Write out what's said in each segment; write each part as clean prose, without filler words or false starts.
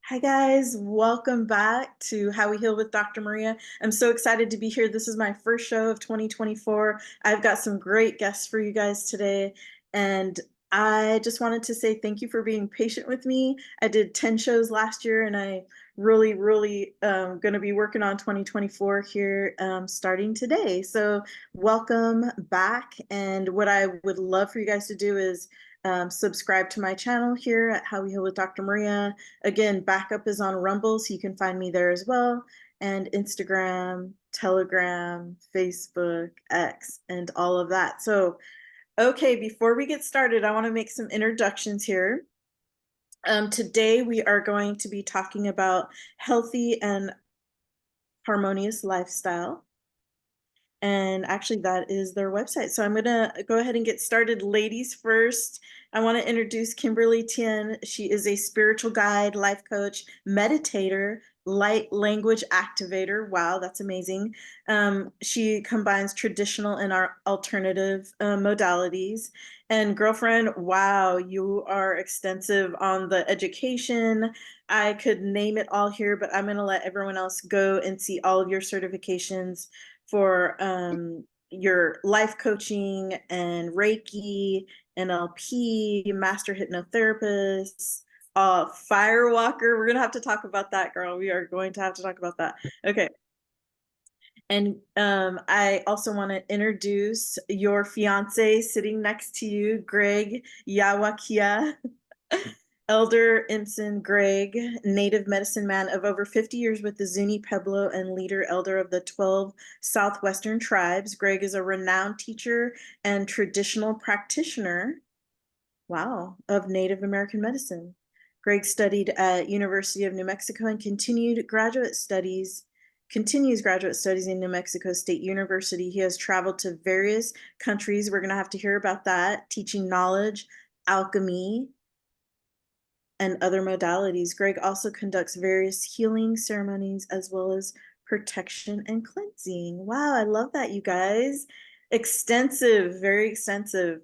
Hi guys, welcome back to How We Heal with Dr. Maria. I'm so excited to be here. This is my first show of 2024. I've got some great guests for you guys today, and I just wanted to say thank you for being patient with me. I did 10 shows last year, and I really going to be working on 2024 here starting today. So welcome back, and what I would love for you guys to do is subscribe to my channel here at How We Heal with Dr. Maria. Again, backup is on Rumble, so you can find me there as well, and Instagram, Telegram, Facebook, X, and all of that. So, okay, before we get started, I want to make some introductions here. Today, we are going to be talking about healthy and harmonious lifestyle. And actually, that is their website. So I'm going to go ahead and get started. Ladies first, I want to introduce Kimberly Tien. She is a spiritual guide, life coach, meditator, light language activator. Wow, that's amazing. She combines traditional and our alternative modalities. And girlfriend, wow, you are extensive on the education. I could name it all here, but I'm going to let everyone else go and see all of your certifications for your life coaching and Reiki, NLP, master hypnotherapist, Firewalker. We're going to have to talk about that, girl. We are going to have to talk about that. Okay. And I also want to introduce your fiance sitting next to you, Greg Yawakia. Elder Imson Greg, native medicine man of over 50 years with the Zuni Pueblo and leader elder of the 12 Southwestern tribes. Greg is a renowned teacher and traditional practitioner, wow, of Native American medicine. Greg studied at University of New Mexico and continues graduate studies in New Mexico State University. He has traveled to various countries. We're going to have to hear about that, teaching knowledge, alchemy, and other modalities. Greg also conducts various healing ceremonies as well as protection and cleansing. Wow, I love that, you guys. Extensive, very extensive.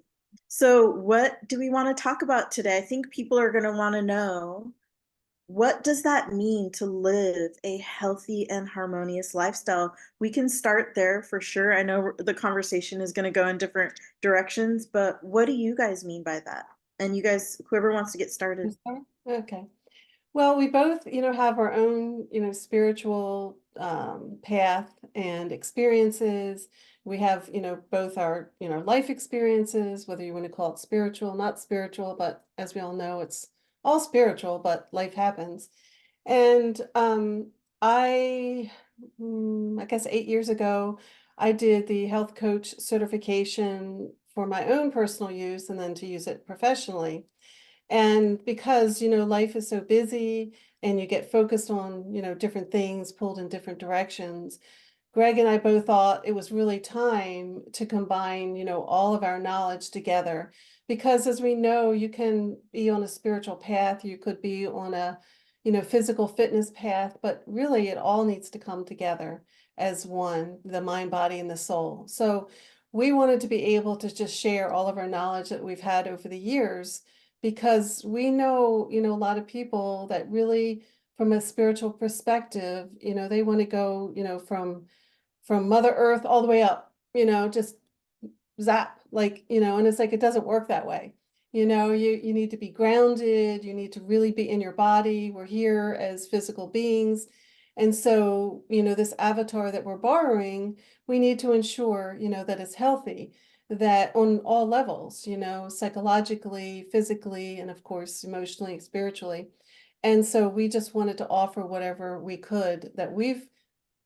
So, what do we want to talk about today? I think people are going to want to know, what does that mean to live a healthy and harmonious lifestyle? We can start there for sure. I know the conversation is going to go in different directions, but what do you guys mean by that? And you guys, whoever wants to get started. Okay. Well, we both, have our own, spiritual path and experiences. We have, both our, life experiences, whether you want to call it spiritual, not spiritual, but as we all know, it's all spiritual, but life happens. And I guess 8 years ago, I did the health coach certification for my own personal use and then to use it professionally. And because, life is so busy and you get focused on, different things, pulled in different directions, Greg and I both thought it was really time to combine, all of our knowledge together. Because as we know, you can be on a spiritual path, you could be on a, physical fitness path, but really it all needs to come together as one, the mind, body, and the soul. So we wanted to be able to just share all of our knowledge that we've had over the years, because we know, a lot of people that really, from a spiritual perspective, they want to go, from Mother Earth all the way up, just zap, like, and it's like, it doesn't work that way. You need to be grounded, you need to really be in your body. We're here as physical beings. And so, this avatar that we're borrowing, we need to ensure, that it's healthy, that on all levels, psychologically, physically, and of course, emotionally, spiritually. And so we just wanted to offer whatever we could that we've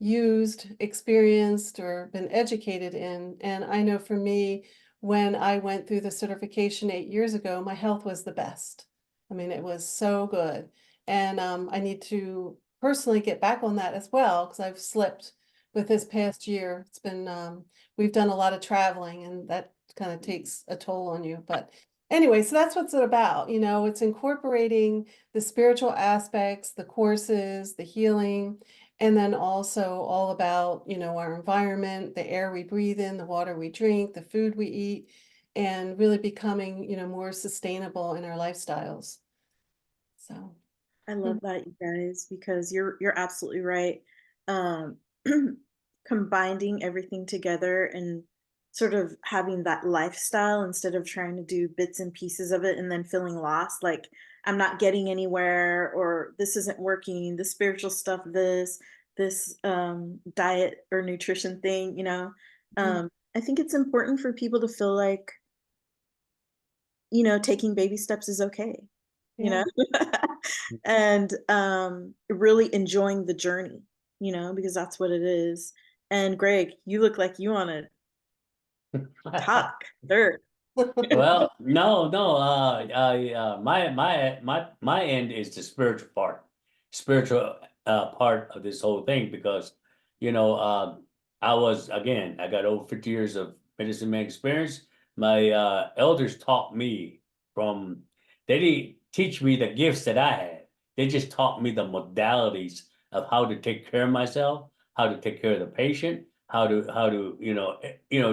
used, experienced, or been educated in. And I know for me, when I went through the certification 8 years ago, my health was the best. I mean, it was so good. And I need to personally get back on that as well, because I've slipped with this past year. It's been, we've done a lot of traveling, and that kind of takes a toll on you. But anyway, so that's what's it about. It's incorporating the spiritual aspects, the courses, the healing, and then also all about, our environment, the air we breathe in, the water we drink, the food we eat, and really becoming, more sustainable in our lifestyles. So. I Mhm. love that, you guys, because you're absolutely right. Um, combining everything together and sort of having that lifestyle instead of trying to do bits and pieces of it and then feeling lost, like I'm not getting anywhere or this isn't working, the spiritual stuff, this diet or nutrition thing, you know. Mhm. I think it's important for people to feel like, you know, taking baby steps is okay, you Yeah. know? And, really enjoying the journey, you know, because that's what it is. And Greg, you look like you wanna talk, sir. Well, no, no, my end is the spiritual part of this whole thing because, you know, I got over 50 years of medicine man experience. My elders taught me from, they didn't teach me the gifts that I had. They just taught me the modalities of how to take care of myself, how to take care of the patient,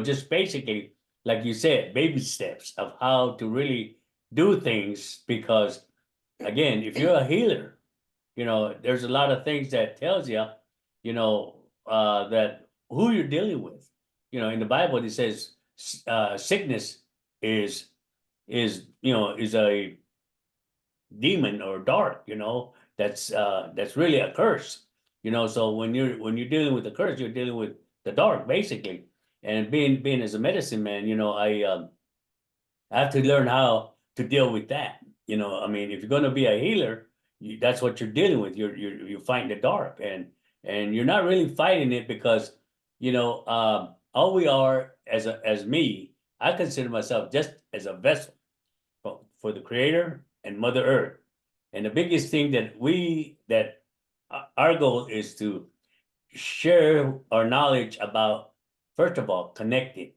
just basically like you said, baby steps of how to really do things. Because again, if you're a healer, there's a lot of things that tells you, that who you're dealing with. In the Bible, it says sickness is is a demon or dark, that's really a curse. So when you're dealing with the curse, you're dealing with the dark, basically. And being as a medicine man, I have to learn how to deal with that. I mean, if you're going to be a healer, that's what you're dealing with. You're fighting the dark, and you're not really fighting it because all we are as me. I consider myself just as a vessel for the Creator and Mother Earth. And the biggest thing that our goal is to share our knowledge about, first of all, connecting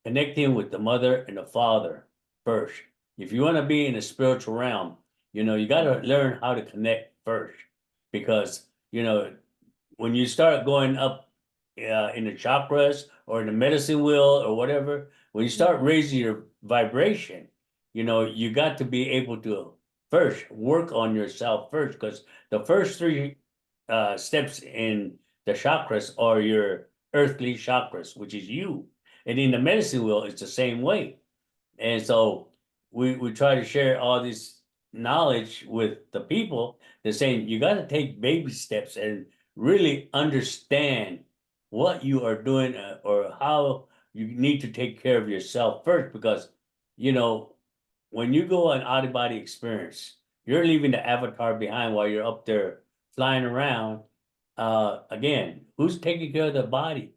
with the mother and the father first. If you want to be in the spiritual realm, you got to learn how to connect first. Because, when you start going up in the chakras or in the medicine wheel or whatever, when you start raising your vibration, you got to be able to first work on yourself first. Because the first three steps in the chakras are your earthly chakras, which is you. And in the medicine wheel, it's the same way. And so we try to share all this knowledge with the people. They're saying you got to take baby steps and really understand what you are doing, or how you need to take care of yourself first. Because, you know, when you go on out of body experience, you're leaving the avatar behind while you're up there flying around. Again, who's taking care of the body?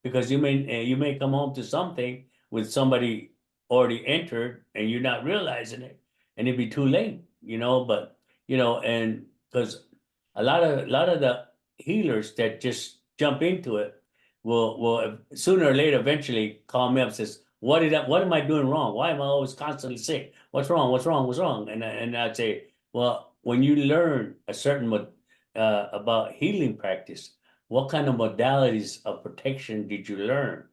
Because you may come home to something with somebody already entered and you're not realizing it, and it'd be too late. But and because a lot of the healers that just jump into it will sooner or later eventually call me up and says, what am I doing wrong? Why am I always constantly sick? What's wrong? What's wrong? What's wrong? And I'd say, well, when you learn a certain about healing practice, what kind of modalities of protection did you learn?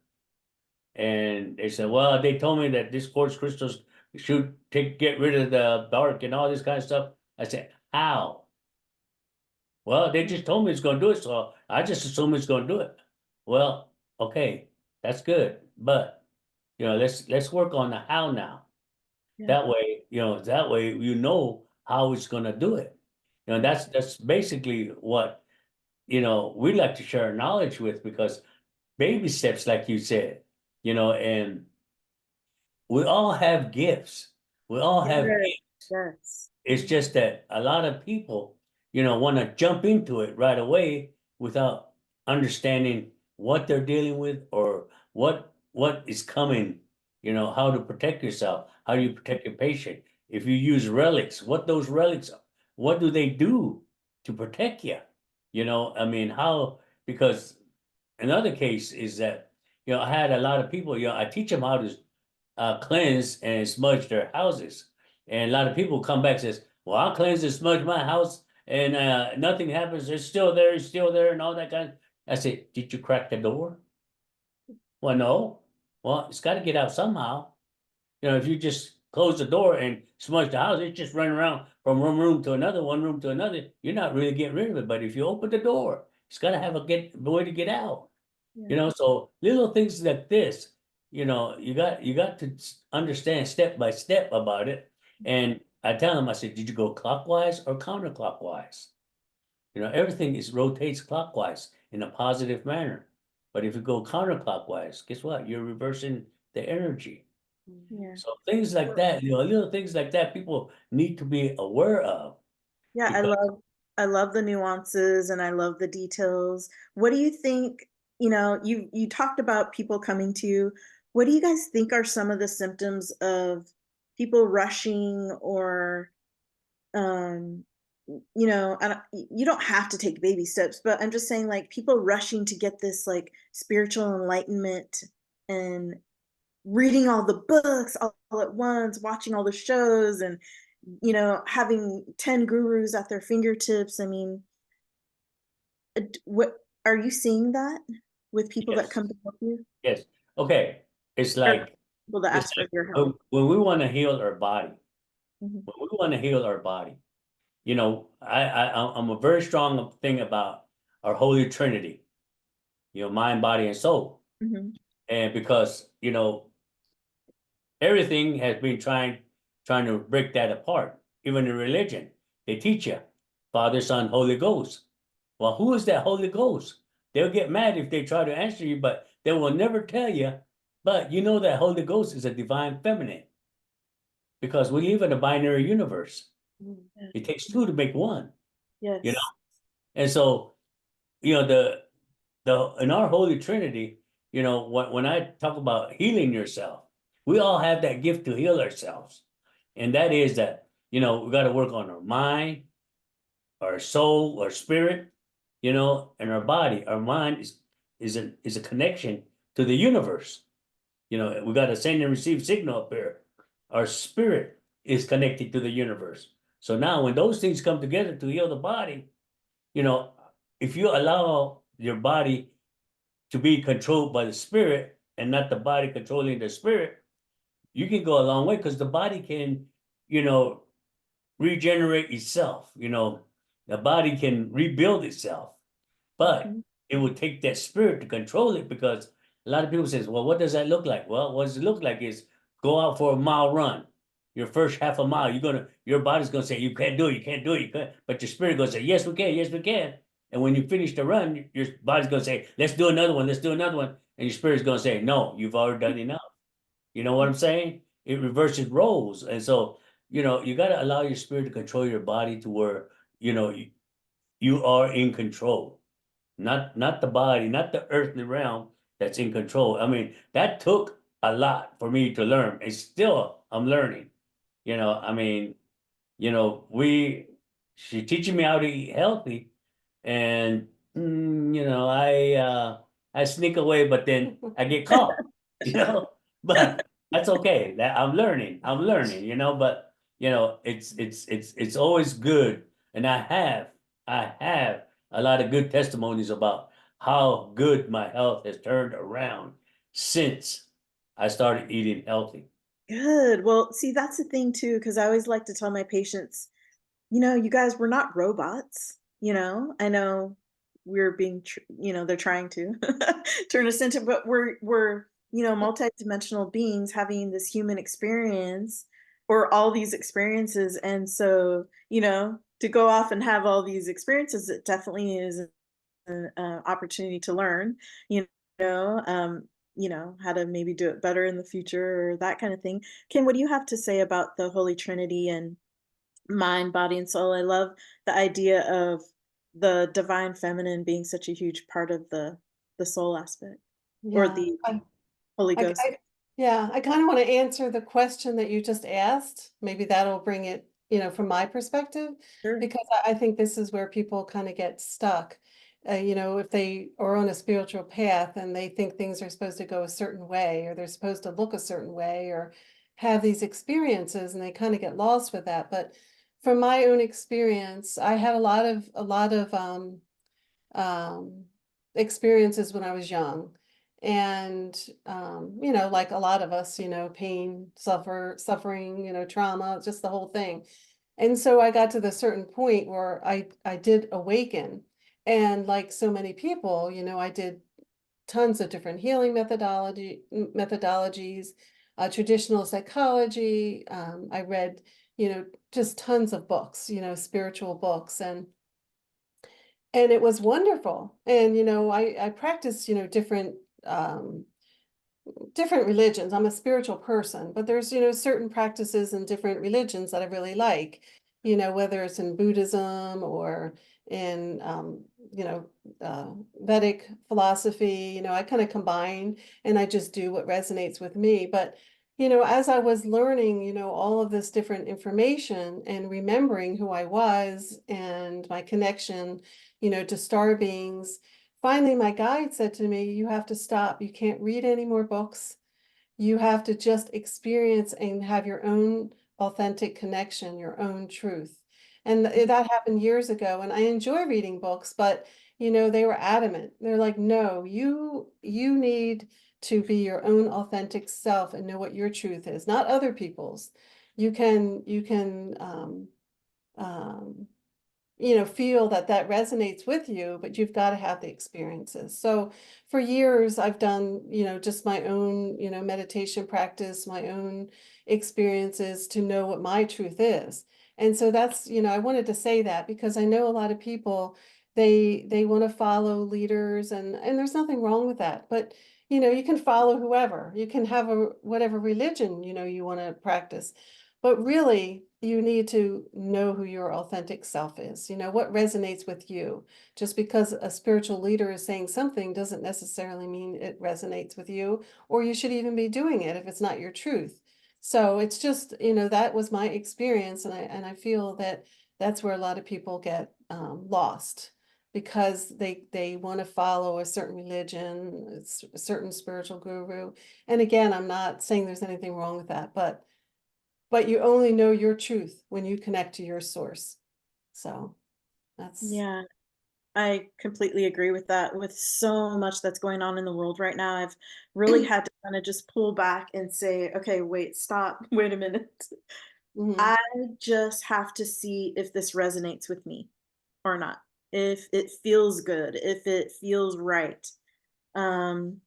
And they said, well, they told me that this quartz crystals should get rid of the dark and all this kind of stuff. I said, how? Well, they just told me it's going to do it, so I just assume it's going to do it. Well, okay, that's good, but let's work on the how now. Yeah. That way how it's going to do it. That's basically what we like to share knowledge with, because baby steps, like you said, and we all have gifts. We all have Yes, gifts. yes. It's just that a lot of people, want to jump into it right away without understanding what they're dealing with, or what is coming, how to protect yourself, how do you protect your patient. If you use relics, what do they do to protect you? I mean, how, because another case is that, I had a lot of people, I teach them how to cleanse and smudge their houses. And a lot of people come back and says, well, I'll cleanse and smudge my house and nothing happens. It's still there and all that kind of. I said, did you crack the door? Well, no. Well, it's got to get out somehow. If you just close the door and smudge the house, it's just running around from one room to another, one room to another. You're not really getting rid of it. But if you open the door, it's gotta have a way to get out. So little things like this, you got to understand step by step about it. And I tell them, I said, did you go clockwise or counterclockwise? Everything rotates clockwise in a positive manner. But if you go counterclockwise, guess what? You're reversing the energy. Yeah. So things like that, little things like that, people need to be aware of. Yeah, I love the nuances and I love the details. What do you think, you talked about people coming to you. What do you guys think are some of the symptoms of people rushing or you don't have to take baby steps, but I'm just saying like people rushing to get this like spiritual enlightenment and reading all the books all at once, watching all the shows and having 10 gurus at their fingertips. I mean, what are you seeing that with people that Yes, come to help you yes. Okay. It's or like people that it's ask for like your help? when we want to heal our body, Mhm. when we want to heal our body, I'm a very strong thing about our Holy Trinity, mind, body, and soul. Mhm. And because, everything has been trying to break that apart. Even in religion, they teach you Father, Son, Holy Ghost. Well, who is that Holy Ghost? They'll get mad if they try to answer you, but they will never tell you. But you know that Holy Ghost is a divine feminine because we live in a binary universe. Yeah. It takes two to make one, you know? Yes. And so, the in our Holy Trinity, when I talk about healing yourself, we all have that gift to heal ourselves. And that is that, we got to work on our mind, our soul, our spirit, and our body. Our mind is a connection to the universe. We got to send and receive signal up here. Our spirit is connected to the universe. So now when those things come together to heal the body, you know, if you allow your body to be controlled by the spirit and not the body controlling the spirit, you can go a long way because the body can, you know, regenerate itself. The body can rebuild itself, but Mhm. it would take that spirit to control it because a lot of people says, well, what does that look like? Well, what does it look like is go out for a mile run. Your first half a mile, your body's gonna say, you can't do it, you can't do it, you can't. But your spirit gonna say, yes, we can, yes, we can. And when you finish the run, your body's gonna say, let's do another one, let's do another one. And your spirit's gonna say, no, you've already done enough. You know what I'm saying? It reverses roles. And so, you gotta allow your spirit to control your body to where, you are in control. Not the body, not the earthly realm that's in control. I mean, that took a lot for me to learn. And still I'm learning. I mean, she teaching me how to eat healthy and I sneak away, but then I get caught, but that's okay. That I'm learning, but it's always good. And I have a lot of good testimonies about how good my health has turned around since I started eating healthy. Good. Well, see, that's the thing too, because I always like to tell my patients, you guys, we're not robots. I know we're being, they're trying to turn us into, but we're, multidimensional beings having this human experience or all these experiences. And so, to go off and have all these experiences, it definitely is an opportunity to learn, know, um, how to maybe do it better in the future or that kind of thing. Kim, what do you have to say about the Holy Trinity and mind, body, and soul? I love the idea of the divine feminine being such a huge part of the soul aspect or Yeah. the Holy Ghost. Yeah, I kind of want to answer the question that you just asked. Maybe that'll bring it, from my perspective, Sure. because I think this is where people kind of get stuck. If they are on a spiritual path and they think things are supposed to go a certain way, or they're supposed to look a certain way, or have these experiences, and they kind of get lost with that. But from my own experience, I had a lot of um, experiences when I was young. And, you know, like a lot of us, you know, pain, suffering, you know, trauma, just the whole thing. And so I got to the certain point where I did awaken. And like so many people, you know, I did tons of different healing methodologies, traditional psychology. I read, you know, just tons of books, you know, spiritual books, and it was wonderful. And, you know, I practiced, you know, different religions. I'm a spiritual person, but there's, you know, certain practices in different religions that I really like, you know, whether it's in Buddhism or in, you know, Vedic philosophy, you know, I kind of combine and I just do what resonates with me. But, you know, as I was learning, you know, all of this different information and remembering who I was and my connection, you know, to star beings. Finally, my guide said to me, you have to stop. You can't read any more books. You have to just experience and have your own authentic connection, your own truth. And that happened years ago. And I enjoy reading books, but you know, they were adamant. They're like, no, you need to be your own authentic self and know what your truth is, not other people's. You can um, you know, feel that that resonates with you, but you've got to have the experiences. So for years, I've done, you know, just my own, you know, meditation practice, my own experiences to know what my truth is. And so that's, you know, I wanted to say that because I know a lot of people, they want to follow leaders, and there's nothing wrong with that. But, you know, you can follow whoever, you can have a whatever religion, you know, you want to practice. But really, you need to know who your authentic self is, you know, what resonates with you. Just because a spiritual leader is saying something doesn't necessarily mean it resonates with you, or you should even be doing it if it's not your truth. So it's just, you know, that was my experience, and I feel that that's where a lot of people get lost because they want to follow a certain religion, a certain spiritual guru. And again, I'm not saying there's anything wrong with that, but you only know your truth when you connect to your source. So that's, Yeah, I completely agree with that. With so much that's going on in the world right now, I've really had to kind of just pull back and say, okay, wait, stop, wait a minute. mhm, I just have to see if this resonates with me or not, if it feels good, if it feels right. Um,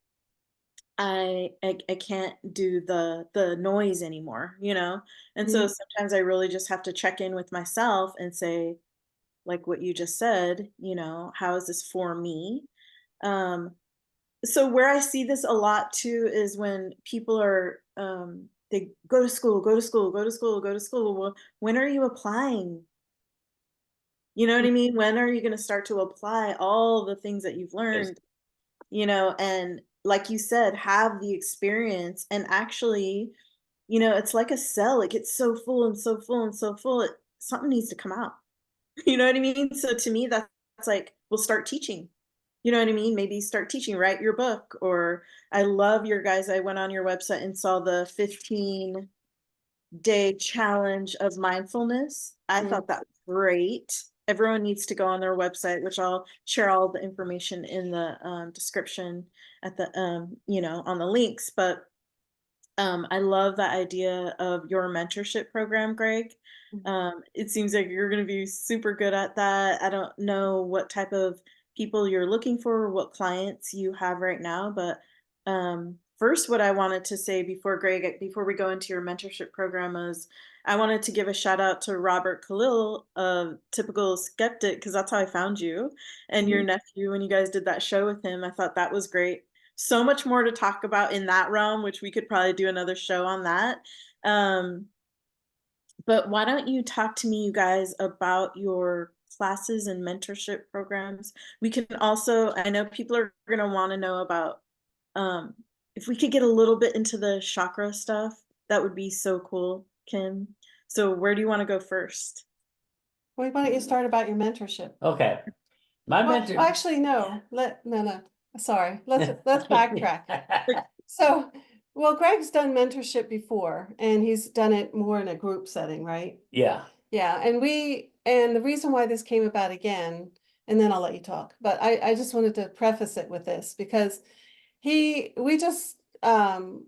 I can't do the noise anymore, you know? And so mhm, sometimes I really just have to check in with myself and say, like what you just said, you know, how is this for me? Um, so where I see this a lot too is when people are they go to school, go to school, go to school, go to school. Well, when are you applying? You know what I mean? When are you going to start to apply all the things that you've Yes. learned, you know, and like you said, have the experience and actually, you know, it's like a cell. It gets so full and so full and so full. Something needs to come out. You know what I mean? So to me, that's like, we'll start teaching. You know what I mean? Maybe start teaching, write your book. Or I love your guys. I went on your website and saw the 15-day challenge of mindfulness. I mhm, thought that was great. Everyone needs to go on their website, which I'll share all the information in the description at the you know, on the links. But I love the idea of your mentorship program, Greg. mhm. It seems like you're going to be super good at that. I don't know what type of people you're looking for, what clients you have right now, but first, what I wanted to say before Greg, before we go into your mentorship program, is I wanted to give a shout out to Robert Khalil of Typical Skeptic because that's how I found you and your Mhm. nephew when you guys did that show with him. I thought that was great. So much more to talk about in that realm, which we could probably do another show on that. Um, but why don't you talk to me, you guys, about your classes and mentorship programs? We can also, I know people are going to want to know about um, if we could get a little bit into the chakra stuff, that would be so cool, Kim. So where do you want to go first? Well, why don't you start about your mentorship? Okay. My Well, mentor. actually, no, no, sorry. Let's backtrack. So, well, Greg's done mentorship before, and he's done it more in a group setting, right? Yeah. Yeah, and the reason why this came about again, and then I'll let you talk, but I just wanted to preface it with this because We just,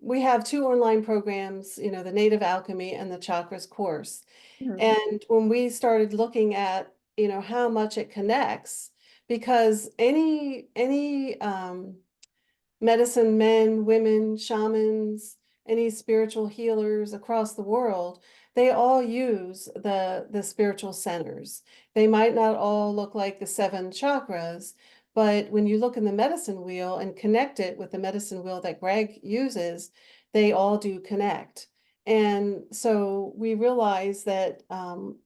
we have 2 online programs, you know, the Native Alchemy and the Chakras course. Mhm. And when we started looking at, you know, how much it connects, because any medicine men, women, shamans, any spiritual healers across the world, they all use the spiritual centers. They might not all look like the 7 chakras, but when you look in the medicine wheel and connect it with the medicine wheel that Greg uses, they all do connect. And so we realize that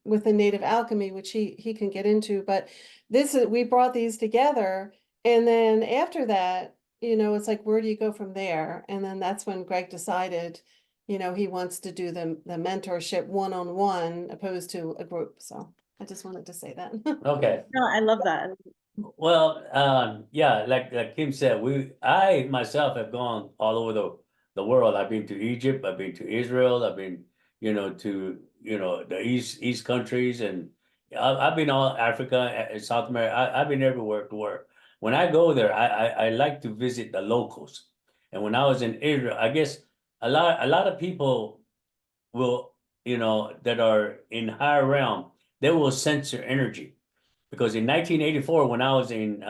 with the native alchemy, which he can get into, but we brought these together, and then after that, you know, it's like, where do you go from there? And then that's when Greg decided, you know, he wants to do the mentorship one-on-one opposed to a group. So I just wanted to say that. Okay. No, I love that. Well, yeah, like Kim said, I myself have gone all over the world. I've been to Egypt, I've been to Israel, I've been, to, the East countries, and I've been all Africa, South America. I've been everywhere to work. When I go there, I like to visit the locals. And when I was in Israel, I guess a lot of people will, that are in higher realm, they will sense your energy. Because in 1984, when I was in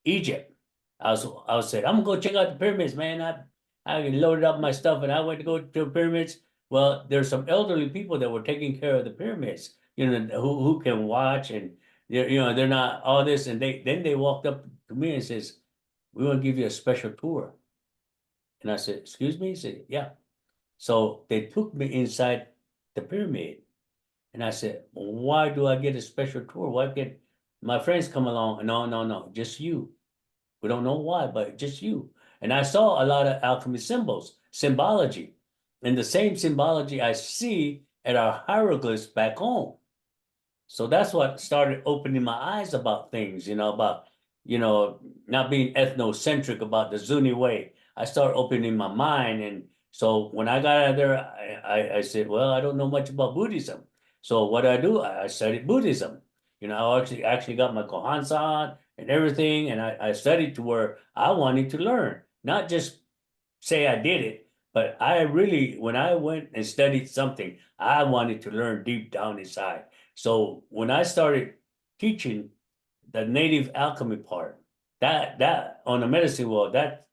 Egypt, I was said, I'm gonna go check out the pyramids, man. I loaded up my stuff and I went to go to the pyramids. Well, there's some elderly people that were taking care of the pyramids, who can watch, and they're not all this. And they walked up to me and says, we want to give you a special tour. And I said, excuse me? He said, yeah. So they took me inside the pyramid. And I said, why do I get a special tour? Why can't my friends come along? No, no, no, just you. We don't know why, but just you. And I saw a lot of alchemy symbols, symbology, and the same symbology I see at our hieroglyphs back home. So that's what started opening my eyes about things, not being ethnocentric about the Zuni way. I started opening my mind. And so when I got out of there, I said, well, I don't know much about Buddhism. So what I do, I studied Buddhism. I actually got my Kohansan and everything. And I studied to where I wanted to learn, not just say I did it, but I really, when I went and studied something, I wanted to learn deep down inside. So when I started teaching the native alchemy part, that on the medicine world, that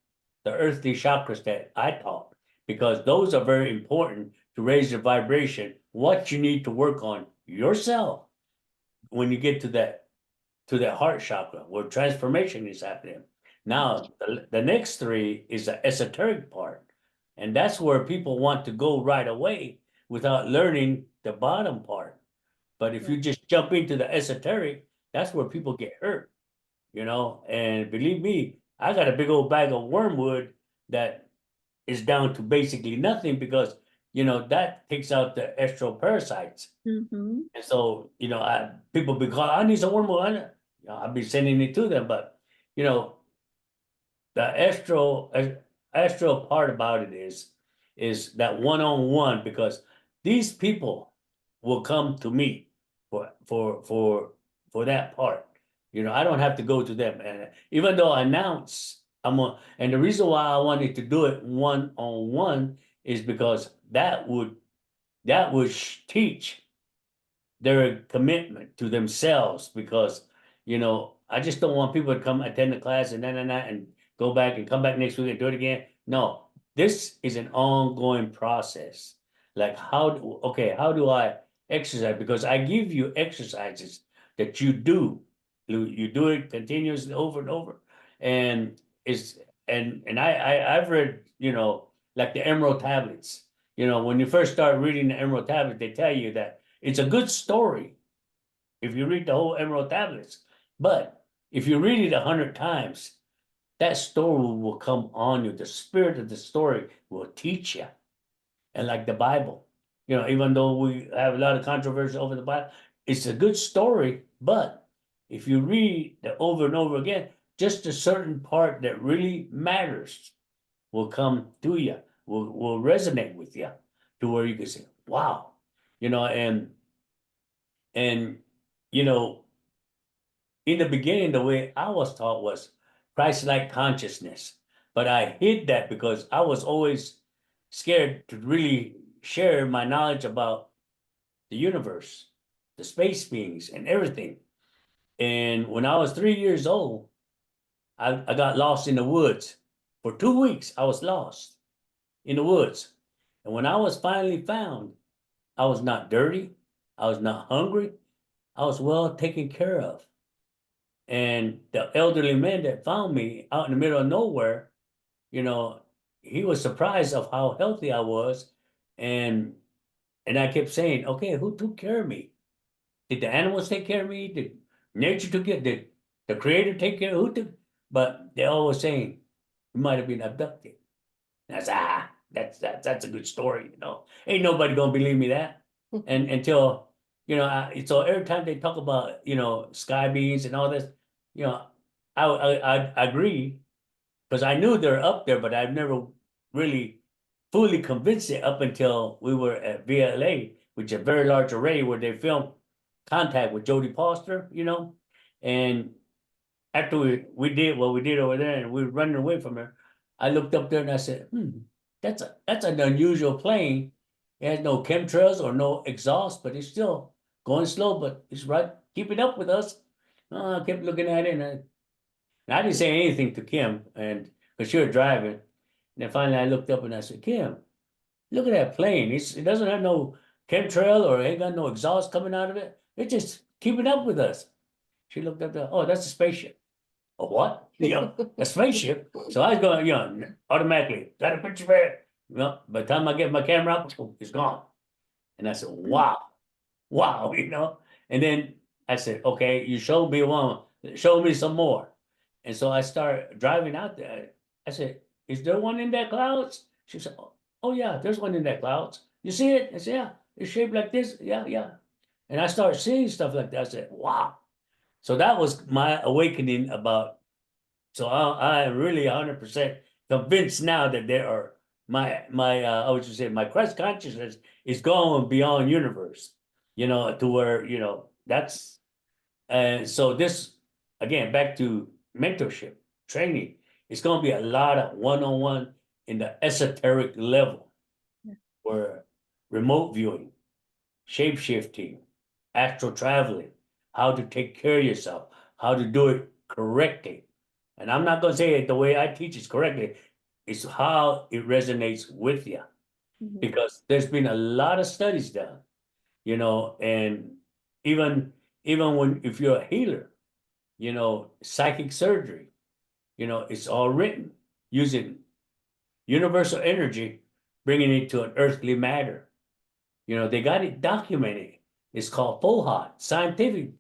the earthly chakras that I taught, because those are very important to raise your vibration, what you need to work on yourself when you get to that heart chakra where transformation is happening. Now, the next 3 is the esoteric part. And that's where people want to go right away without learning the bottom part. But if you just jump into the esoteric, that's where people get hurt, and believe me, I got a big old bag of wormwood that is down to basically nothing because, that takes out the astral parasites. Mm-hmm. And so, people be calling, I need some wormwood. I'll be sending it to them, but, you know, the astral part about it is that one-on-one, because these people will come to me for that part. I don't have to go to them. And even though I announce and the reason why I wanted to do it one-on-one is because that would teach their commitment to themselves, because I just don't want people to come attend the class and then and go back and come back next week and do it again. No, this is an ongoing process. Like how do I exercise? Because I give you exercises that you do. You do it continuously over and over. And it's and I've read, like the Emerald Tablets. When you first start reading the Emerald Tablets, they tell you that it's a good story if you read the whole Emerald Tablets. But if you read it 100 times, that story will come on you. The spirit of the story will teach you. And like the Bible, even though we have a lot of controversy over the Bible, it's a good story. But if you read it over and over again, just a certain part that really matters will come to you, will resonate with you to where you can say, wow, and you know, in the beginning, the way I was taught was Christ-like consciousness. but I hid that because I was always scared to really share my knowledge about the universe, the space beings, and everything. And when I was 3 years old, I got lost in the woods. For 2 weeks, I was lost in the woods. And when I was finally found, I was not dirty. I was not hungry. I was well taken care of. And the elderly man that found me out in the middle of nowhere, you know, he was surprised of how healthy I was. And and I kept saying, okay, who took care of me? Did the animals take care of me? Did nature took care? Did the creator take care? Who took? But they're always saying, you might have been abducted. And I said, that's a good story, you know. Ain't nobody gonna believe me that. And until, you know, so every time they talk about, you know, sky beings and all this, you know, I agree, because I knew they're up there, but I've never really fully convinced it up until we were at VLA, which is a very large array where they filmed Contact with Jodie Foster, you know. And after we did what we did over there and we were running away from her, I looked up there and I said, that's an unusual plane. It has no chemtrails or no exhaust, but it's still going slow, but it's right, keeping up with us. I kept looking at it, and I didn't say anything to Kim, and because she was driving. And then finally I looked up and I said, Kim, look at that plane. It doesn't have no chemtrail or ain't got no exhaust coming out of it. It's just keeping up with us. She looked up there, oh, that's a spaceship. A what? You know, a spaceship. So I was going, you know, automatically, got a picture of it. You know, by the time I get my camera up, it's gone. And I said, wow, wow, you know. And then I said, okay, you showed me one, show me some more. And so I started driving out there. I said, is there one in that clouds? She said, oh yeah, there's one in that clouds. You see it? I said, yeah, it's shaped like this. Yeah, yeah. And I started seeing stuff like that. I said, wow. So that was my awakening about, so I am really 100% convinced now that there are I would just say my Christ consciousness is going beyond universe, you know, to where, you know, that's, and so this, again, back to mentorship, training, it's gonna be a lot of one-on-one in the esoteric level, where remote viewing, shape shifting, astral traveling, how to take care of yourself, how to do it correctly. And I'm not gonna say it the way I teach is correctly, it's how it resonates with you. Because there's been a lot of studies done, you know, and even when if you're a healer, you know, psychic surgery, you know, it's all written using universal energy, bringing it to an earthly matter. You know, they got it documented. It's called FOHOT. Scientific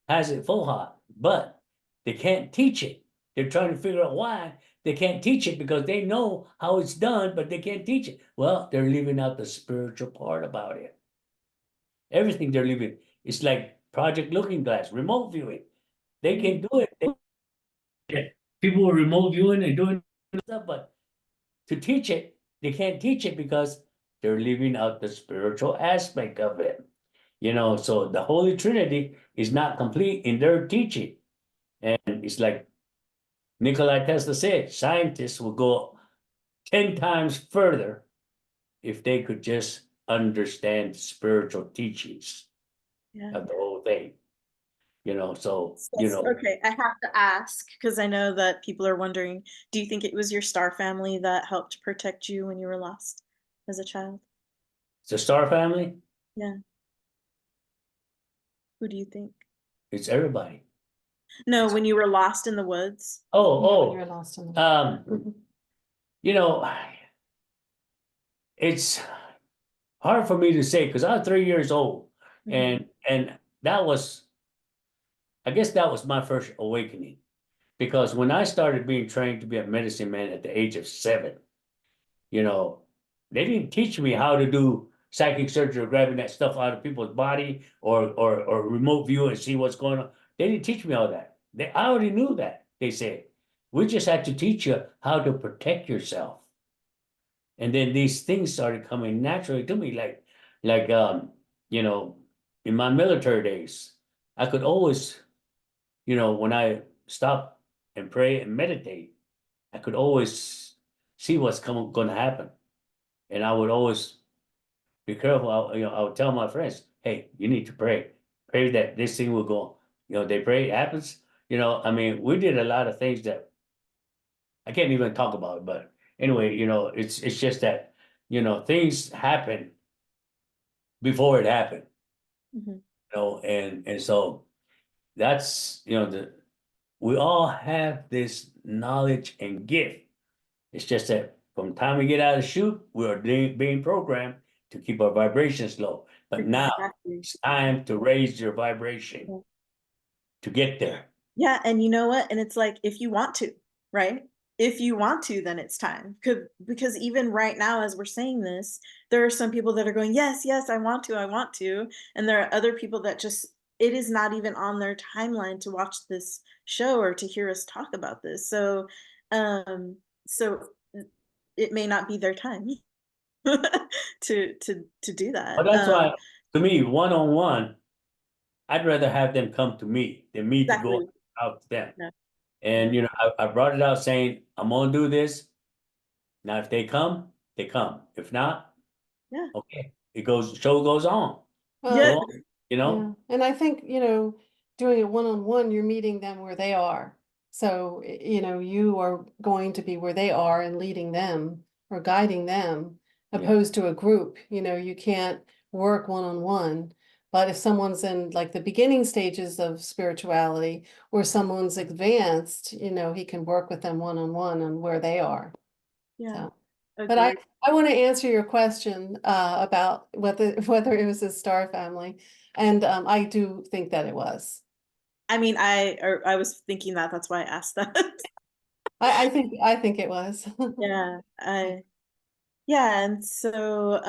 has it FOHOT, but they can't teach it. They're trying to figure out why they can't teach it, because they know how it's done, but they can't teach it. Well, they're leaving out the spiritual part about it. Everything they're leaving. It's like Project Looking Glass, remote viewing. They can do it. People are remote viewing and doing stuff, but to teach it, they can't teach it because they're leaving out the spiritual aspect of it. You know, so the Holy Trinity is not complete in their teaching. And it's like Nikola Tesla said, scientists will go 10 times further if they could just understand spiritual teachings of the whole thing. You know, so, you know. Okay, I have to ask, because I know that people are wondering, do you think it was your star family that helped protect you when you were lost as a child? It's a star family. Yeah. Who do you think? It's everybody. No, when you were lost in the woods. You're lost in the you know, it's hard for me to say because I was 3 years old, and that was, I guess that was my first awakening, because when I started being trained to be a medicine man at the age of 7, you know, they didn't teach me how to do psychic surgery or grabbing that stuff out of people's body or remote view and see what's going on. They didn't teach me all that. I already knew that. They said, we just had to teach you how to protect yourself. And then these things started coming naturally to me, like you know, in my military days, I could always, you know, when I stop and pray and meditate, I could always see what's gonna happen. And I would always be careful. I would tell my friends, hey, you need to pray. Pray that this thing will go. They pray, it happens. I mean, we did a lot of things that I can't even talk about. But anyway, it's just that, things happen before it happened. Mhm. And so that's, we all have this knowledge and gift. It's just that from the time we get out of the chute, we are being programmed to keep our vibrations low. But now Exactly. it's time to raise your vibration to get there. Yeah, and you know what? And it's like, if you want to, right? If you want to, then it's time. Because even right now, as we're saying this, there are some people that are going, yes, yes, I want to, I want to. And there are other people that just, it is not even on their timeline to watch this show or to hear us talk about this. Um, so it may not be their time to do that. But that's why, to me, one-on-one, I'd rather have them come to me than me to go Exactly. out to them. Yeah. And, I brought it out saying, I'm gonna do this. Now, if they come, they come. If not, Yeah. okay, show goes on. Yeah. Go on, Yeah, and I think, doing it one-on-one, you're meeting them where they are. So, you are going to be where they are and leading them or guiding them, Yeah. opposed to a group. You can't work one-on-one. But if someone's in like the beginning stages of spirituality or someone's advanced, he can work with them one-on-one on where they are. Yeah. So. But Agreed. I want to answer your question about whether it was a star family, and I do think that it was. I mean, I was thinking that, that's why I asked that. I think it was. Yeah, yeah, and so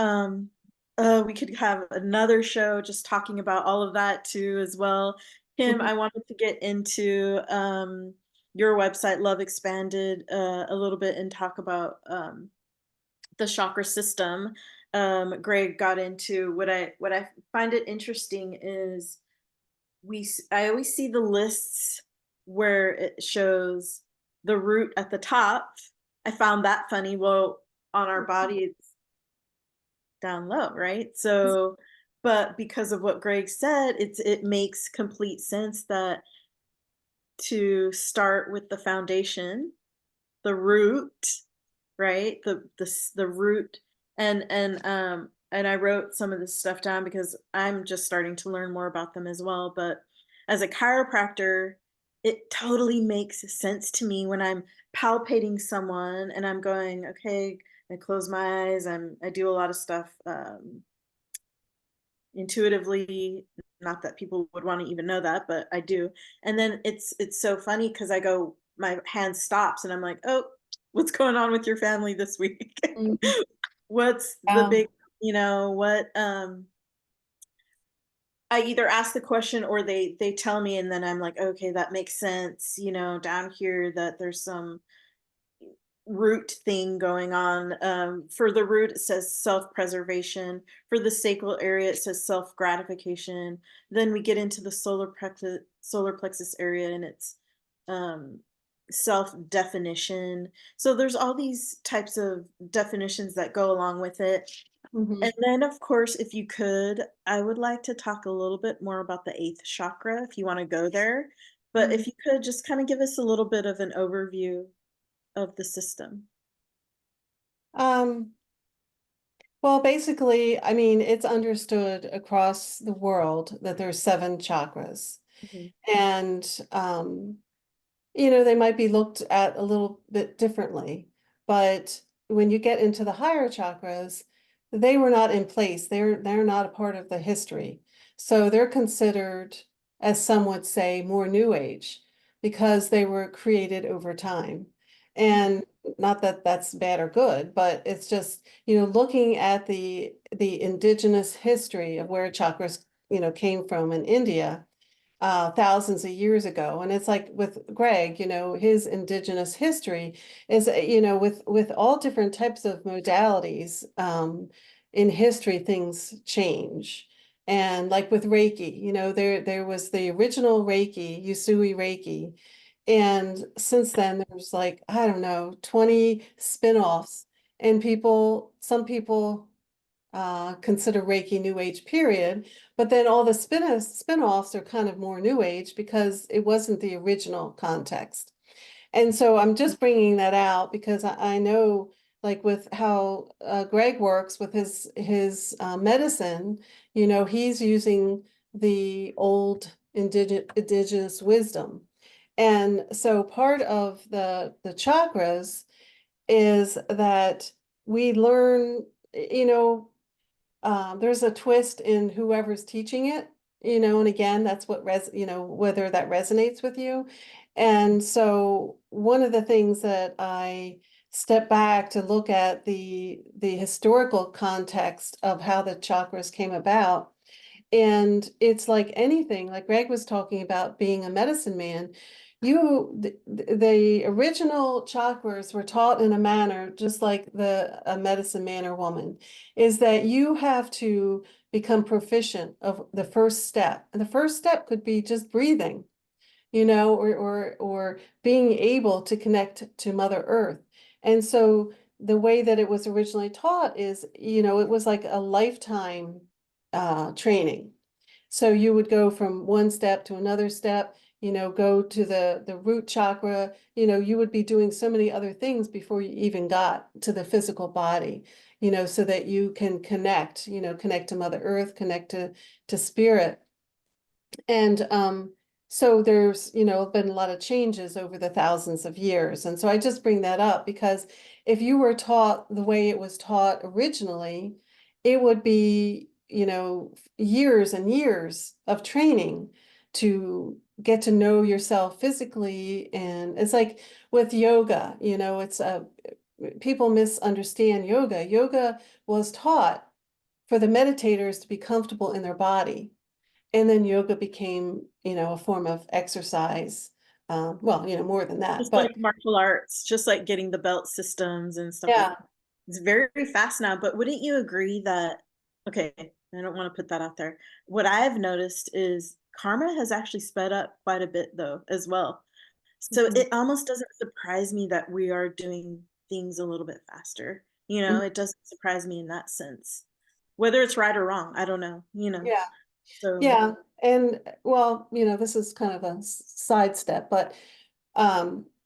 we could have another show just talking about all of that too as well. Kim, I wanted to get into your website, Love Expanded, a little bit and talk about the chakra system. Greg got into what I find it interesting is I always see the lists where it shows the root at the top. I found that funny. Well, on our body it's down low, right? So, but because of what Greg said, it makes complete sense that to start with the foundation, the root, right? The root, and I wrote some of this stuff down because I'm just starting to learn more about them as well. But as a chiropractor, it totally makes sense to me when I'm palpating someone and I'm going, okay, I close my eyes. I do a lot of stuff intuitively. Not that people would want to even know that, but I do. And then it's so funny because I go, my hand stops and I'm like, oh, what's going on with your family this week? Mhm. What's the Yeah. big, what I either ask the question or they tell me and then I'm like, okay, that makes sense, down here that there's some root thing going on. For the root, it says self-preservation. For the sacral area, it says self-gratification. Then we get into the solar plexus area, and it's um, self-definition. So there's all these types of definitions that go along with it. Mhm. And then, of course, if you could, I would like to talk a little bit more about the eighth chakra, if you want to go there. But Mhm. if you could just kind of give us a little bit of an overview of the system. Um, well, basically, I mean, it's understood across the world that there's 7 chakras. Mhm. And they might be looked at a little bit differently, but when you get into the higher chakras, they were not in place. They're not a part of the history. So they're considered, as some would say, more new age because they were created over time. And not that that's bad or good, but it's just, looking at the indigenous history of where chakras, came from in India thousands of years ago. And it's like with Greg, his indigenous history is, with all different types of modalities, in history, things change. And like with Reiki, there was the original Reiki, Usui Reiki, And since then, there's like, I don't know, 20 spin-offs. And some people consider Reiki New Age, period. But then all the spin-offs are kind of more New Age because it wasn't the original context. And so I'm just bringing that out because I know, like with how Greg works with his medicine, you know, he's using the old indigenous wisdom. And so part of the chakras is that we learn, you know, there's a twist in whoever's teaching it, you know, and again, that's what you know, whether that resonates with you. And so one of the things that I step back to look at the historical context of how the chakras came about. And it's like anything, like Greg was talking about being a medicine man. The original chakras were taught in a manner just like a medicine man or woman, is that you have to become proficient of the first step. And the first step could be just breathing, you know, or being able to connect to Mother Earth. And so the way that it was originally taught is, you know, it was like a lifetime training. So you would go from one step to another step, you know, go to the root chakra, you know, you would be doing so many other things before you even got to the physical body, you know, so that you can connect, you know, connect to Mother Earth, connect to spirit. And so there's, you know, been a lot of changes over the thousands of years. And so I just bring that up because if you were taught the way it was taught originally, it would be, you know, years and years of training to get to know yourself physically. And it's like with yoga, you know, people misunderstand yoga. Yoga was taught for the meditators to be comfortable in their body. And then yoga became, you know, a form of exercise. Well, you know, more than that, Just but like martial arts, just like getting the belt systems and stuff like yeah. that. It's very fast now, but wouldn't you agree that, okay, I don't want to put that out there. What I've noticed is karma has actually sped up quite a bit though, as well. So Mhm. it almost doesn't surprise me that we are doing things a little bit faster. You know, Mhm. it doesn't surprise me in that sense. Whether it's right or wrong, I don't know, you know. Yeah. So Yeah. And well, you know, this is kind of a sidestep, but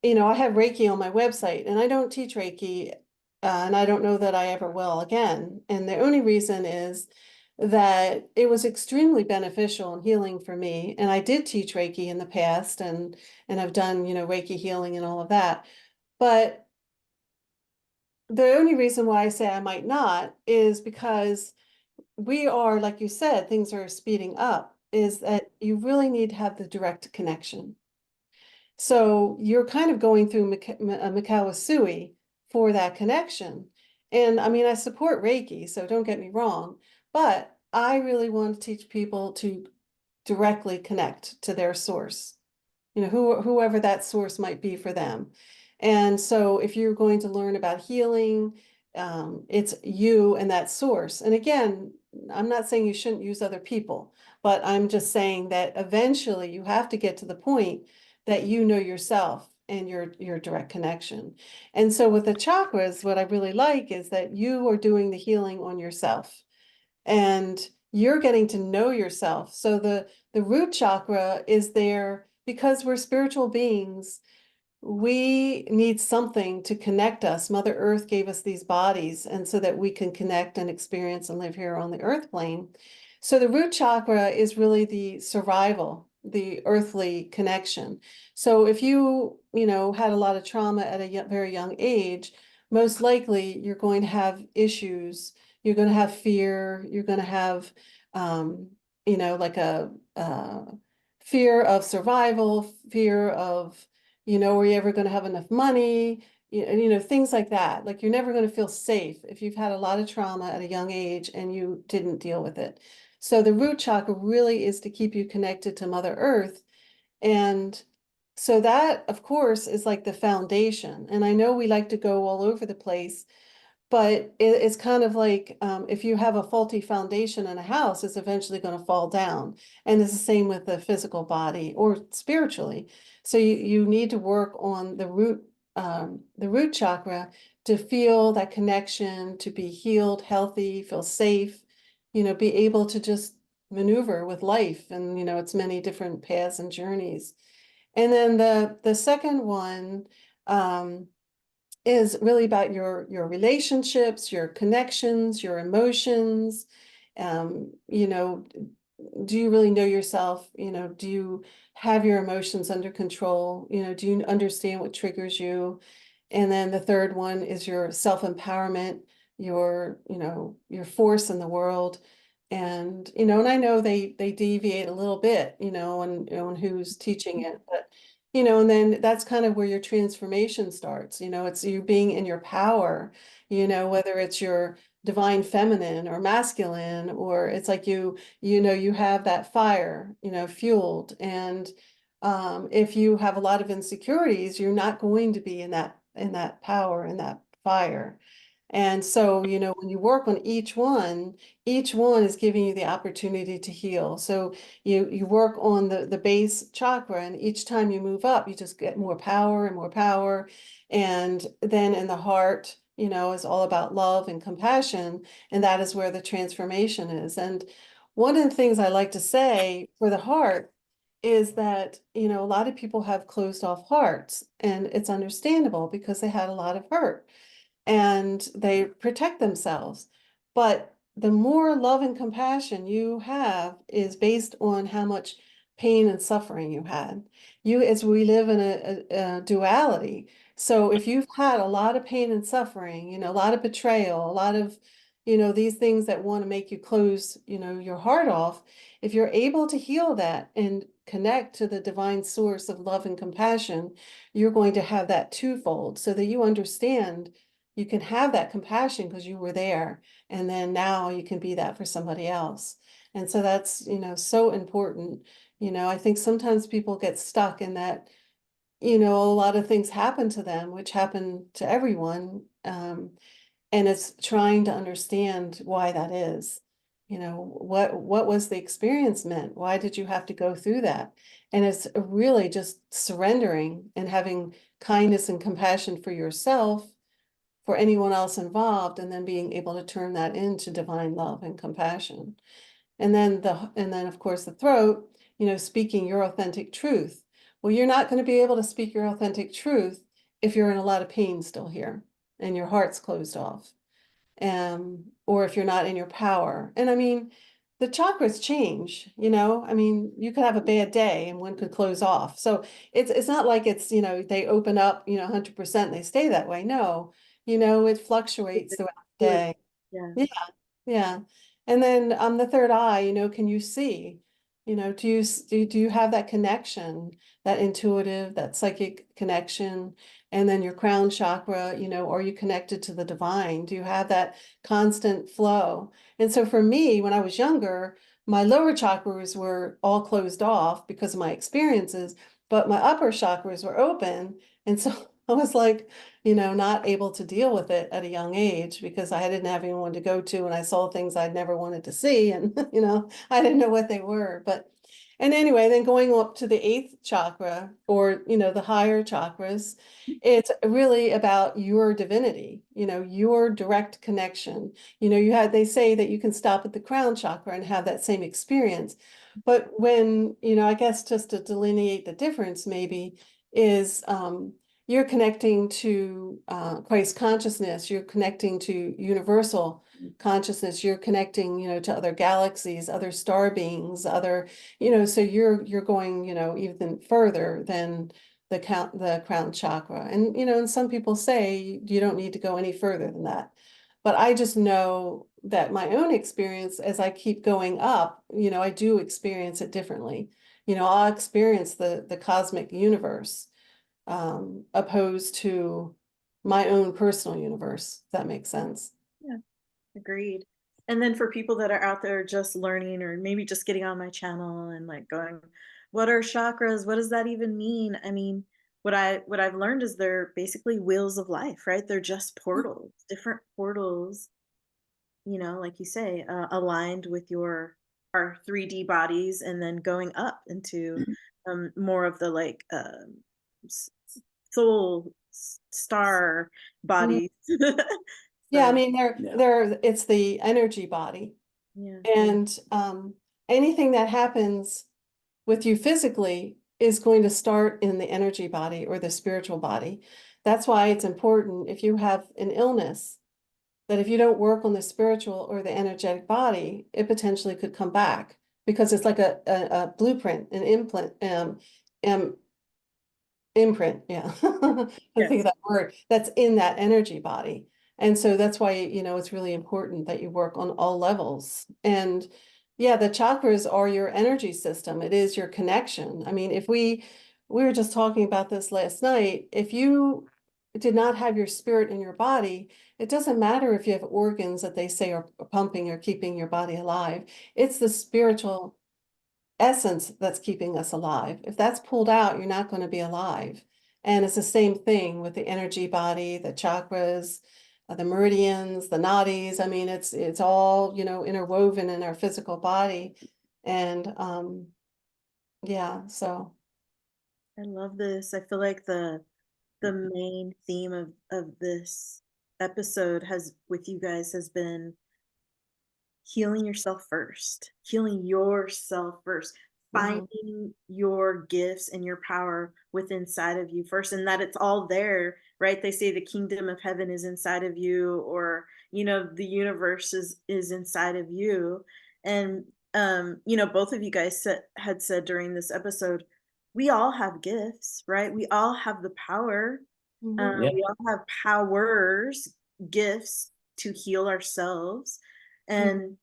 you know, I have Reiki on my website and I don't teach Reiki, and I don't know that I ever will again. And the only reason is that it was extremely beneficial and healing for me. And I did teach Reiki in the past and I've done, you know, Reiki healing and all of that. But the only reason why I say I might not is because we are, like you said, things are speeding up, is that you really need to have the direct connection. So you're kind of going through Mikawasui for that connection. And I mean, I support Reiki, so don't get me wrong, but I really want to teach people to directly connect to their source, you know, whoever that source might be for them. And so if you're going to learn about healing, it's you and that source. And again, I'm not saying you shouldn't use other people, but I'm just saying that eventually you have to get to the point that you know yourself and your direct connection. And so with the chakras, what I really like is that you are doing the healing on yourself and you're getting to know yourself. So the root chakra is there because we're spiritual beings. We need something to connect us. Mother Earth gave us these bodies, and so that we can connect and experience and live here on the earth plane. So the root chakra is really the survival, the earthly connection. So if you know, had a lot of trauma at a very young age, most likely you're going to have issues. You're going to have fear. You're going to have, you know, like a fear of survival, fear of, you know, are you ever going to have enough money? You know, things like that. Like you're never going to feel safe if you've had a lot of trauma at a young age and you didn't deal with it. So the root chakra really is to keep you connected to Mother Earth. And so that, of course, is like the foundation. And I know we like to go all over the place, but it's kind of like if you have a faulty foundation in a house, it's eventually going to fall down. And it's the same with the physical body or spiritually. So you need to work on the root chakra to feel that connection, to be healed, healthy, feel safe, be able to just maneuver with life and, its many different paths and journeys. And then the second one, is really about your relationships, your connections, your emotions. Do you really know yourself? Do you have your emotions under control? Do you understand what triggers you? And then the third one is your self-empowerment, your force in the world. And I know they deviate a little bit, on who's teaching it, but and then that's kind of where your transformation starts. It's you being in your power, whether it's your divine feminine or masculine, or it's like you have that fire, fueled. And if you have a lot of insecurities, you're not going to be in that power, in that fire. And so, when you work on each one is giving you the opportunity to heal. So you work on the base chakra, and each time you move up, you just get more power and more power. And then in the heart, is all about love and compassion, and that is where the transformation is. And one of the things I like to say for the heart is that, a lot of people have closed off hearts, and it's understandable because they had a lot of hurt and they protect themselves. But the more love and compassion you have is based on how much pain and suffering you had. As we live in a duality. So if you've had a lot of pain and suffering, a lot of betrayal, a lot of, these things that want to make you close, your heart off, if you're able to heal that and connect to the divine source of love and compassion, you're going to have that twofold so that you understand you can have that compassion because you were there, and then now you can be that for somebody else. And so that's, so important. I think sometimes people get stuck in that, a lot of things happen to them, which happen to everyone. And it's trying to understand why that is. What was the experience meant? Why did you have to go through that? And it's really just surrendering and having kindness and compassion for yourself, for anyone else involved, and then being able to turn that into divine love and compassion. And then of course the throat, speaking your authentic truth. Well, you're not going to be able to speak your authentic truth if you're in a lot of pain still here and your heart's closed off. Or if you're not in your power. And I mean, the chakras change, I mean, you could have a bad day and one could close off. So it's not like it's, they open up, 100% and they stay that way. No, it fluctuates throughout the Fluid. day. Yeah. Yeah, yeah. And then the third eye, can you see? Do you have that connection, that intuitive, that psychic connection? And then your crown chakra, are you connected to the divine? Do you have that constant flow? And so for me, when I was younger, my lower chakras were all closed off because of my experiences, but my upper chakras were open. And so I was like, not able to deal with it at a young age because I didn't have anyone to go to, and I saw things I'd never wanted to see, and I didn't know what they were. And anyway, then going up to the eighth chakra, or the higher chakras, it's really about your divinity, your direct connection. They say that you can stop at the crown chakra and have that same experience. But when, I guess just to delineate the difference maybe is you're connecting to Christ consciousness, you're connecting to universal consciousness, you're connecting, to other galaxies, other star beings, other, so you're going, even further than the crown chakra. And some people say you don't need to go any further than that. But I just know that my own experience, as I keep going up, I do experience it differently. I'll experience the cosmic universe opposed to my own personal universe, if that makes sense. Yeah, agreed. And then for people that are out there just learning or maybe just getting on my channel and like going, what are chakras? What does that even mean? I mean, what I've learned is they're basically wheels of life, right? They're just portals, different portals, like you say, aligned with our 3D bodies, and then going up into more of the like s- soul star Mhm. bodies. Yeah, I So mean, Yeah. it's the energy body. yeah, And anything that happens with you physically is going to start in the energy body or the spiritual body. That's why it's important if you have an illness, that if you don't work on the spiritual or the energetic body, it potentially could come back because it's like a blueprint, an um, imprint, yeah. I think of yes, that word, that's in that energy body. And so that's why, it's really important that you work on all levels. And yeah, the chakras are your energy system. It is your connection. I mean, if we were just talking about this last night, if you did not have your spirit in your body, it doesn't matter if you have organs that they say are pumping or keeping your body alive. It's the spiritual essence that's keeping us alive. If that's pulled out, you're not going to be alive. And it's the same thing with the energy body, the chakras, the meridians, the nadis. I mean, it's all, interwoven in our physical body. And yeah, so I love this. I feel like the main theme of this episode has with you guys has been healing yourself first, healing yourself first, mhm, finding your gifts and your power within inside of you first, and that it's all there, right? They say the kingdom of heaven is inside of you, or the universe is inside of you. And both of you guys had said during this episode, we all have gifts, right? We all have the power. mhm, Yeah. We all have powers, gifts to heal ourselves. mhm,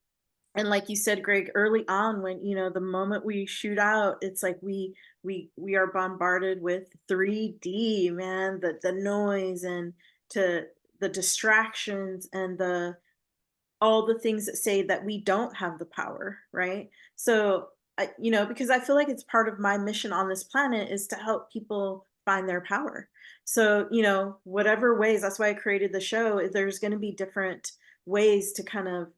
And like you said, Greg, early on, when the moment we shoot out, it's like we are bombarded with 3D, man, the noise, and to the distractions, and the all the things that say that we don't have the power, right? So, because I feel like it's part of my mission on this planet is to help people find their power. So, whatever ways, that's why I created the show. There's going to be different ways to kind of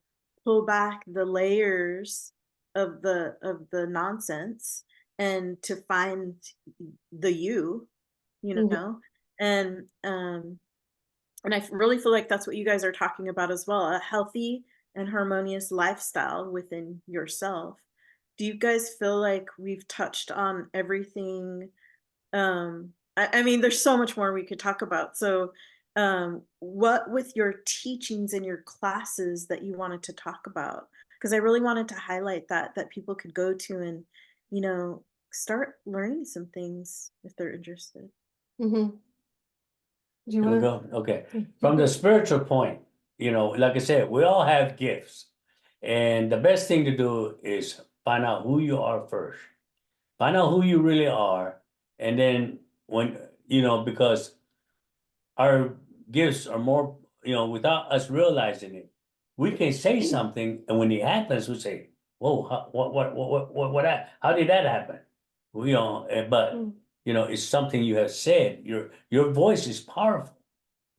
pull back the layers of the nonsense, and to find the you mhm, know, and really feel like that's what you guys are talking about as well, a healthy and harmonious lifestyle within yourself. Do you guys feel like we've touched on everything? I mean, there's so much more we could talk about. So, what with your teachings and your classes that you wanted to talk about? Because I really wanted to highlight that people could go to and, you know, start learning some things if they're interested. mhm. Do you Can we want go? Okay. From the to? spiritual point, like I said, we all have gifts. And the best thing to do is find out who you are first. Find out who you really are. And then because our gifts are more, without us realizing it, we can say something, and when it happens, we say, "Whoa, how did that happen?" But it's something you have said. Your voice is powerful,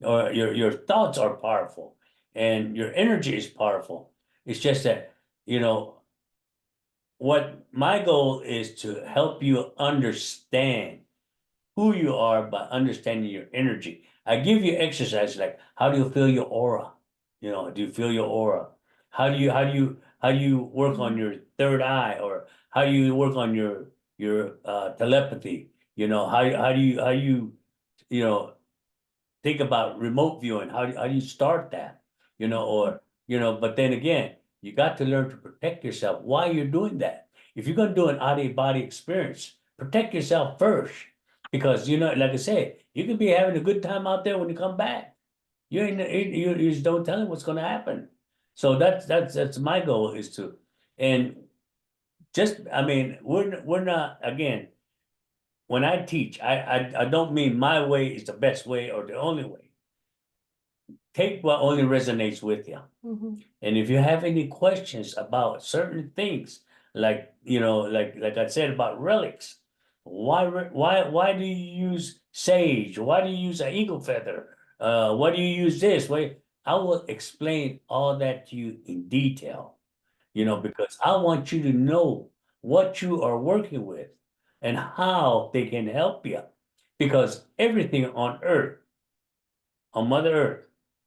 or your thoughts are powerful, and your energy is powerful. It's just that, what my goal is to help you understand who you are by understanding your energy. I give you exercise like, how do you feel your aura? Do you feel your aura? How do you work on your third eye, or how do you work on your telepathy? How do you you know think about remote viewing? How do you start that? But then again, you got to learn to protect yourself while you're doing that. If you're going to do an out of body experience, protect yourself first. Because, like I said, you could be having a good time out there when you come back. You just don't tell them what's going to happen. So that's my goal, is to, and just, I mean, we're not, again, when I teach, I don't mean my way is the best way or the only way. Take what only resonates with you. Mhm, And if you have any questions about certain things, like, like I said about relics, why do you use sage? Why do you use an eagle feather? Why do you use this? Wait, I will explain all that to you in detail, because I want you to know what you are working with and how they can help you. Because everything on earth, on Mother Earth,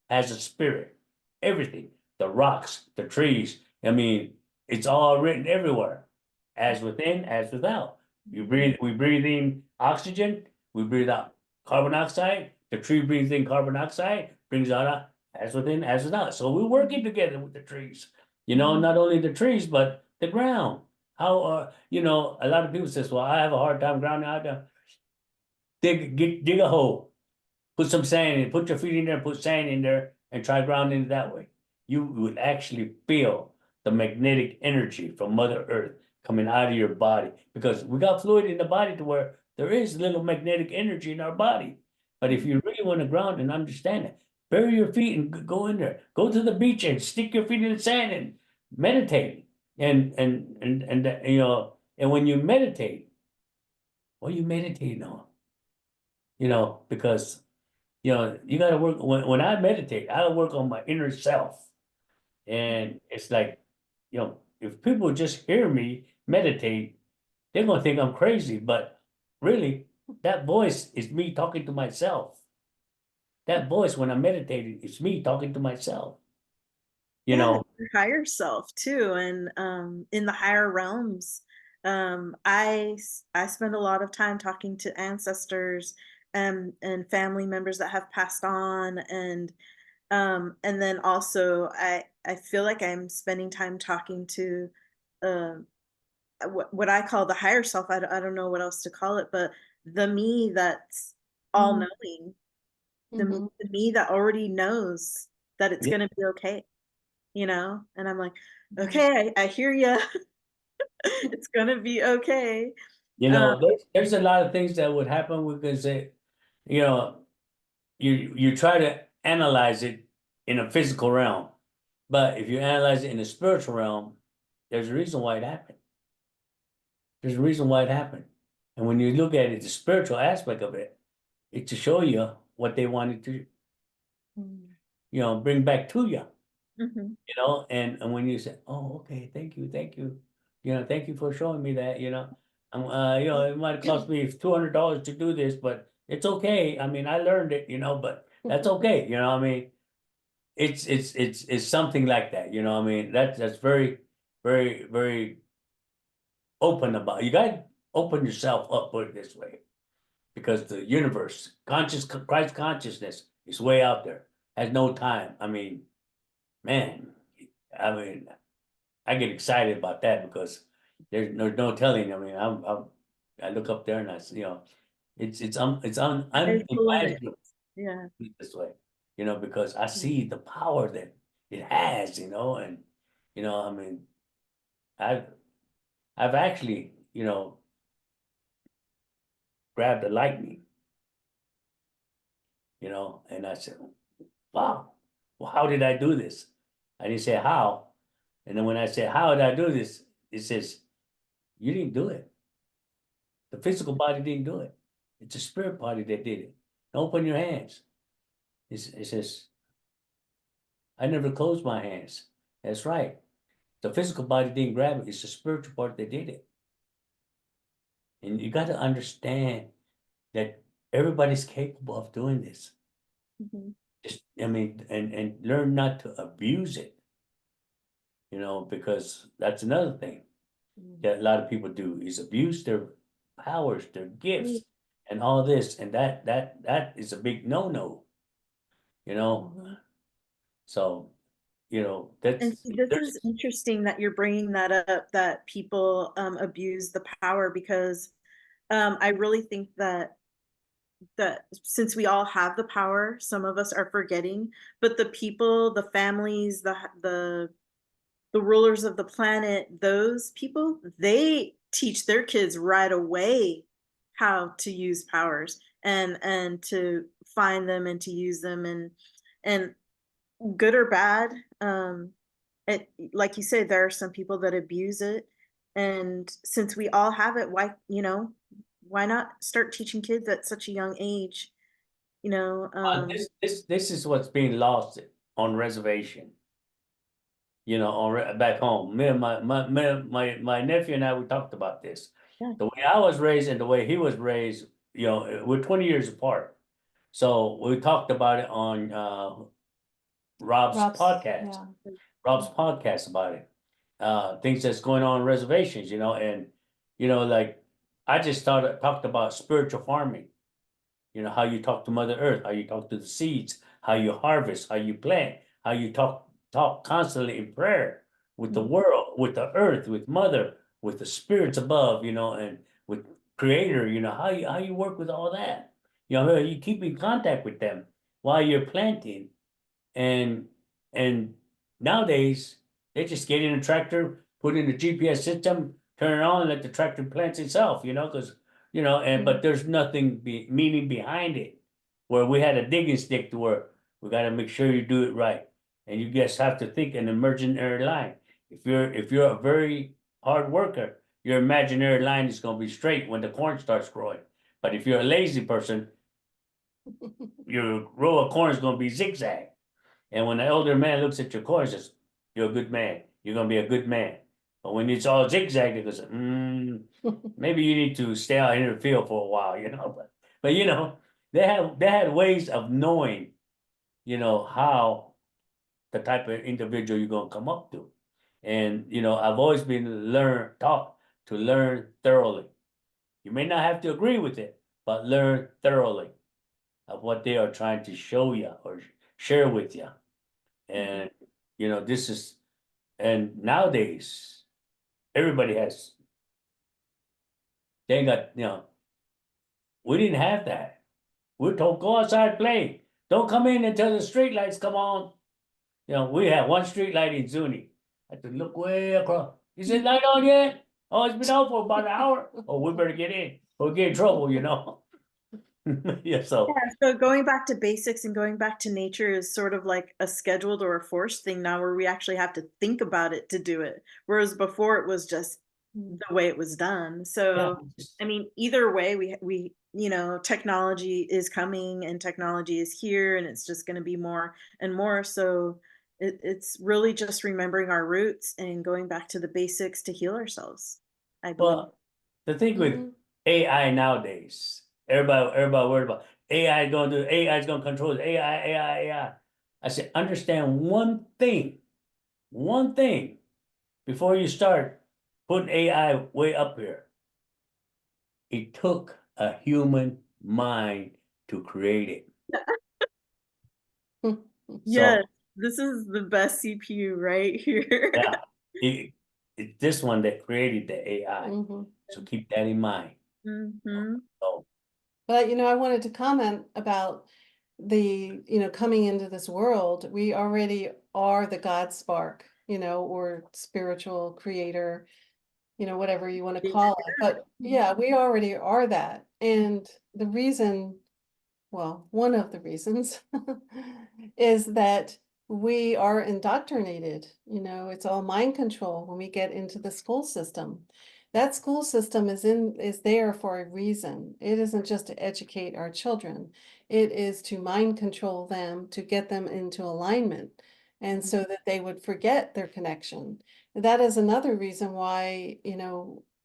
has a spirit. Everything, the rocks, the trees, I mean, it's all written everywhere, as within, as without. We breathe in oxygen, we breathe out carbon dioxide, the tree breathes in carbon dioxide, brings out as within, as without. So we're working together with the trees, not only the trees, but the ground. How, a lot of people says, well, I have a hard time grounding out there. Dig a hole, put some sand in, put your feet in there, put sand in there, and try grounding it that way. You would actually feel the magnetic energy from Mother Earth coming out of your body, because we got fluid in the body to where there is little magnetic energy in our body. But if you really want to ground and understand it, bury your feet and go in there. Go to the beach and stick your feet in the sand and meditate. And when you meditate, what are you meditating on? Because you gotta work when I meditate, I work on my inner self. And it's like, if people just hear me meditate, they're gonna think I'm crazy, but really, that voice is me talking to myself. That voice, when I'm meditating, it's me talking to myself. Yeah, your higher self too, and in the higher realms. I spend a lot of time talking to ancestors and family members that have passed on, and then also I feel like I'm spending time talking to um what I call the higher self. I don't know what else to call it, but the me that's all Mhm. knowing, Mhm. the me that already knows that it's Yeah, gonna be okay, and I'm like, Mhm. okay, I hear you. It's gonna be okay. Um, there's a lot of things that would happen because you know, you try to analyze it in a physical realm, but if you analyze it in the spiritual realm, there's a reason why it happened. There's a reason why it happened. And when you look at it, the spiritual aspect of it, it's to show you what they wanted to, Mm. bring back to you, mhm. and when you say, oh, okay, thank you, thank you for showing me that, it might have cost me $200 to do this, but it's okay. I mean, I learned it, but that's okay, I mean, it's something like that, I mean, that's very, very, very open about, you gotta open yourself up, put it this way. Because the universe, Christ consciousness is way out there, has no time. I mean, man, I mean, I get excited about that because there's no telling. I mean, I look up there and I see, it's They're full of it. unimaginable Yeah. this way, because I see the power that it has, and I mean, I've I've actually, grabbed the lightning, and I said, wow, well, how did I do this? I didn't say how. And then when I said, how did I do this? It says, you didn't do it. The physical body didn't do it. It's the spirit body that did it. Open your hands. It says, I never closed my hands. That's right. The physical body didn't grab it. It's the spiritual part that did it. And you got to understand that everybody's capable of doing this. Mhm. Just, I mean, and learn not to abuse it, because that's another thing that a lot of people do is abuse their powers, their Mm. gifts, and all this, and that is a big no-no, you know. Mhm. So, And that's see, this there's is interesting that you're bringing that up, that people abuse the power, because I really think that since we all have the power, some of us are forgetting, but the people, the families, the rulers of the planet, those people, they teach their kids right away how to use powers and to find them and to use them, and good or bad. It, like you said, there are some people that abuse it, and since we all have it, why, why not start teaching kids at such a young age? You know, This is what's being lost on reservation. You know, back home. Me and my nephew and I, we talked about this. Yeah. The way I was raised and the way he was raised, you know, we're 20 years apart. So we talked about it on Rob's podcast. Yeah. Rob's podcast about it. Things that's going on reservations, you know, and you know, like I just talked about spiritual farming. You know, how you talk to Mother Earth, how you talk to the seeds, how you harvest, how you plant, how you talk constantly in prayer with the world, with the earth, with Mother, with the spirits above, you know, and with Creator, you know, how you work with all that. You know, you keep in contact with them while you're planting. And and nowadays they just get in a tractor, put in the GPS system, turn it on, let the tractor plant itself, you know, because you know, and but there's nothing meaning behind it. Where we had a digging stick to where we got to make sure you do it right, and you just have to think an imaginary line. If you're a very hard worker, your imaginary line is going to be straight when the corn starts growing. But if you're a lazy person, your row of corn is going to be zigzag. And when the elder man looks at your corn, he says, "You're a good man. You're gonna be a good man." But when it's all zigzag, he goes, maybe you need to stay out in the field for a while, you know. But you know, they had ways of knowing, you know, how the type of individual you're gonna come up to. And you know, I've always been taught to learn thoroughly. You may not have to agree with it, but learn thoroughly of what they are trying to show you or share with you. And you know, and nowadays everybody has, they ain't got, you know, we didn't have that. We're told go outside, play. Don't come in until the street lights come on. You know, we had one street light in Zuni. I had to look way across. Is it light on yet? Oh, it's been out for about an hour. Oh, we better get in. We'll get in trouble, you know. Yeah, so yeah, so going back to basics and going back to nature is sort of like a scheduled or a forced thing now where we actually have to think about it to do it. Whereas before it was just the way it was done. yeah, So, I mean, either way, technology is coming and technology is here and it's just going to be more and more. So it's really just remembering our roots and going back to the basics to heal ourselves, I believe. well, the thing with AI nowadays, everybody worried about AI is gonna control it, AI. I said, understand one thing, before you start putting AI way up here. It took a human mind to create it. Yes, So this is the best CPU right here. yeah, it's this one that created the AI. So keep that in mind. Mhm. So But I wanted to comment about coming into this world. We already are the God spark, or spiritual creator, whatever you want to Yeah. call it. But yeah, we already are that. And the reason, well, one of the reasons is that we are indoctrinated. It's all mind control when we get into the school system. That school system is there for a reason. It isn't just to educate our children. It is to mind control them, to get them into alignment, and so that they would forget their connection. That is another reason why,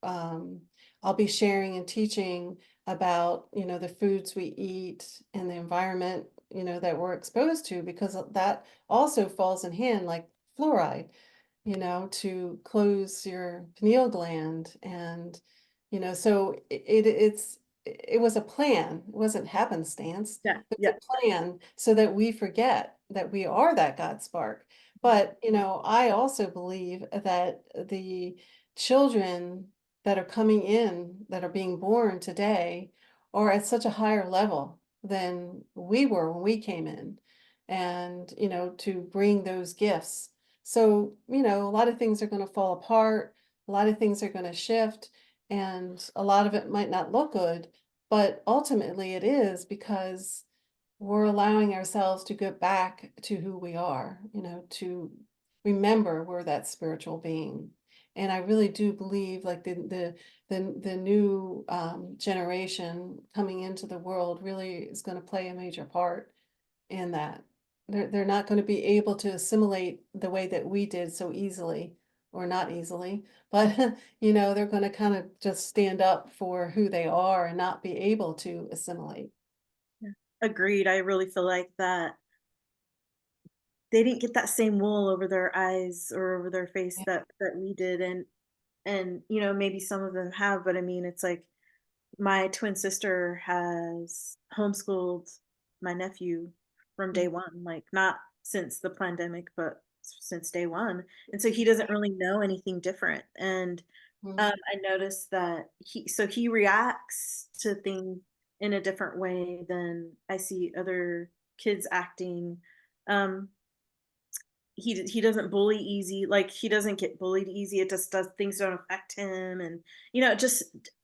I'll be sharing and teaching about the foods we eat and the environment that we're exposed to, because that also falls in hand, like fluoride, to close your pineal gland. And so it was a plan. It wasn't happenstance. Yeah, It yeah. was a plan so that we forget that we are that God spark. But I also believe that the children that are coming in, that are being born today, are at such a higher level than we were when we came in, and to bring those gifts. So a lot of things are going to fall apart, a lot of things are going to shift, and a lot of it might not look good, but ultimately it is, because we're allowing ourselves to go back to who we are, to remember we're that spiritual being. And I really do believe like the new generation coming into the world really is going to play a major part in that. They're not going to be able to assimilate the way that we did so easily, or not easily, but you know, they're going to kind of just stand up for who they are and not be able to assimilate. Yeah. Agreed. I really feel like that they didn't get that same wool over their eyes or over their face Yeah. that we did, and maybe some of them have, but I mean, it's like my twin sister has homeschooled my nephew from day Mm, one, like not since the pandemic, but since day one. And so he doesn't really know anything different. And mm, I noticed that he reacts to things in a different way than I see other kids acting. Um, he doesn't bully easy, like he doesn't get bullied easy. It just does, things don't affect him, and just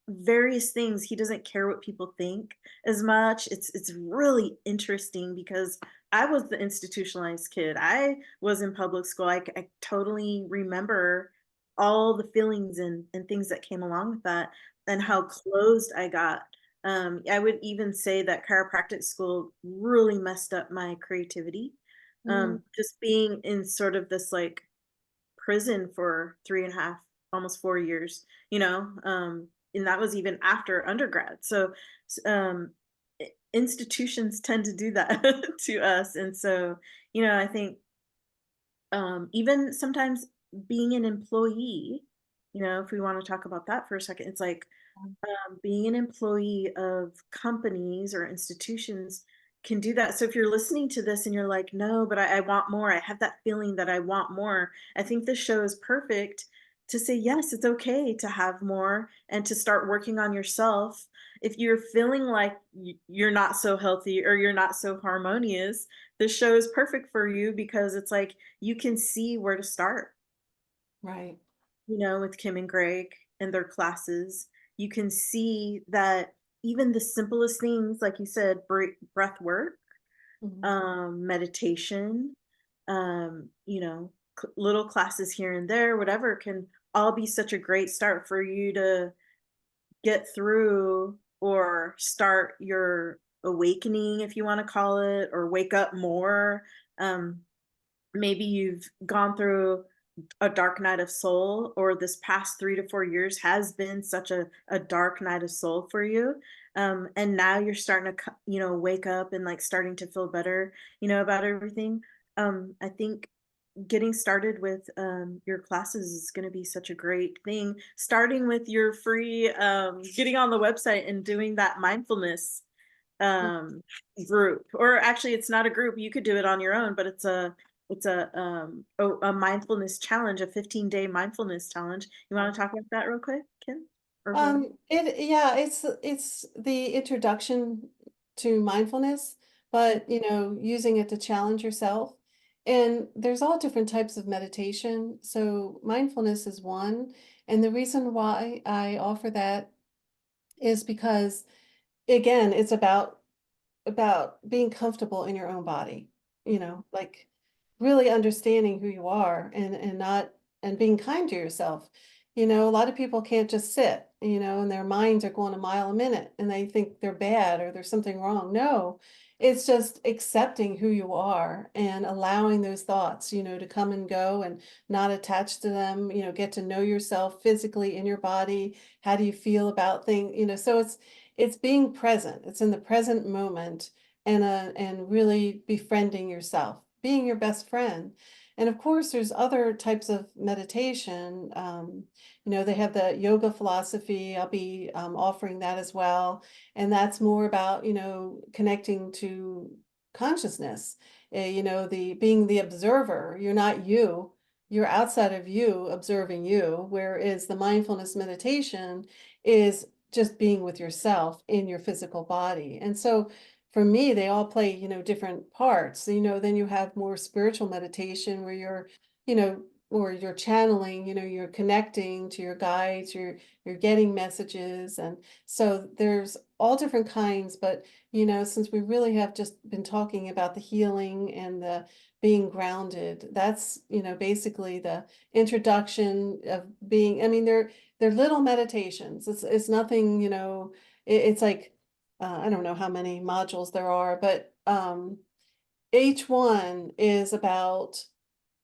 various things. He doesn't care what people think as much. It's really interesting because I was the institutionalized kid. I was in public school. I totally remember all the feelings and things that came along with that, and how closed I got. I would even say that chiropractic school really messed up my creativity, mm, just being in sort of this like prison for 3.5, almost 4 years, and that was even after undergrad. So, institutions tend to do that to us. And so, I think, even sometimes being an employee, if we want to talk about that for a second, it's like, being an employee of companies or institutions can do that. So if you're listening to this and you're like, no, but I want more, I have that feeling that I want more, I think this show is perfect to say, yes, it's okay to have more and to start working on yourself. If you're feeling like you're not so healthy or you're not so harmonious, this show is perfect for you because it's like you can see where to start, right. with Kim and Greg and their classes. You can see that even the simplest things, like you said, breath work, Mhm. meditation, little classes here and there, whatever, can all be such a great start for you to get through or start your awakening, if you want to call it, or wake up more. Um, Maybe you've gone through a dark night of soul, or this past 3 to 4 years has been such a dark night of soul for you, and now you're starting to wake up and like starting to feel better, about everything. I think getting started with your classes is going to be such a great thing, starting with your free, getting on the website and doing that mindfulness Mm. um group. Or actually, it's not a group, you could do it on your own, but it's a mindfulness challenge, a 15-day mindfulness challenge. You want to talk about that real quick, Kim, or whoever? Yeah, it's the introduction to mindfulness, but you know, using it to challenge yourself. And there's all different types of meditation. So mindfulness is one. And the reason why I offer that is because again, it's about being comfortable in your own body, you know, like really understanding who you are and not and being kind to yourself. You know, a lot of people can't just sit, you know, and their minds are going a mile a minute and they think they're bad or there's something wrong. No, it's just accepting who you are and allowing those thoughts, you know, to come and go and not attach to them, you know, get to know yourself physically in your body. How do you feel about things, you know, so it's being present. It's in the present moment and really befriending yourself, being your best friend. And of course, there's other types of meditation. You know, they have the yoga philosophy. I'll be offering that as well, and that's more about you know connecting to consciousness. You know, the being the observer. You're not you. You're outside of you observing you, whereas the mindfulness meditation is just being with yourself in your physical body. And so for me, they all play, you know, different parts. You know, then you have more spiritual meditation where you're, you know, or you're channeling, you're connecting to your guides, you're getting messages. And so there's all different kinds, but since we really have just been talking about the healing and the being grounded, that's basically the introduction of being. I mean, they're little meditations. It's nothing, it's like I don't know how many modules there are, but each one is about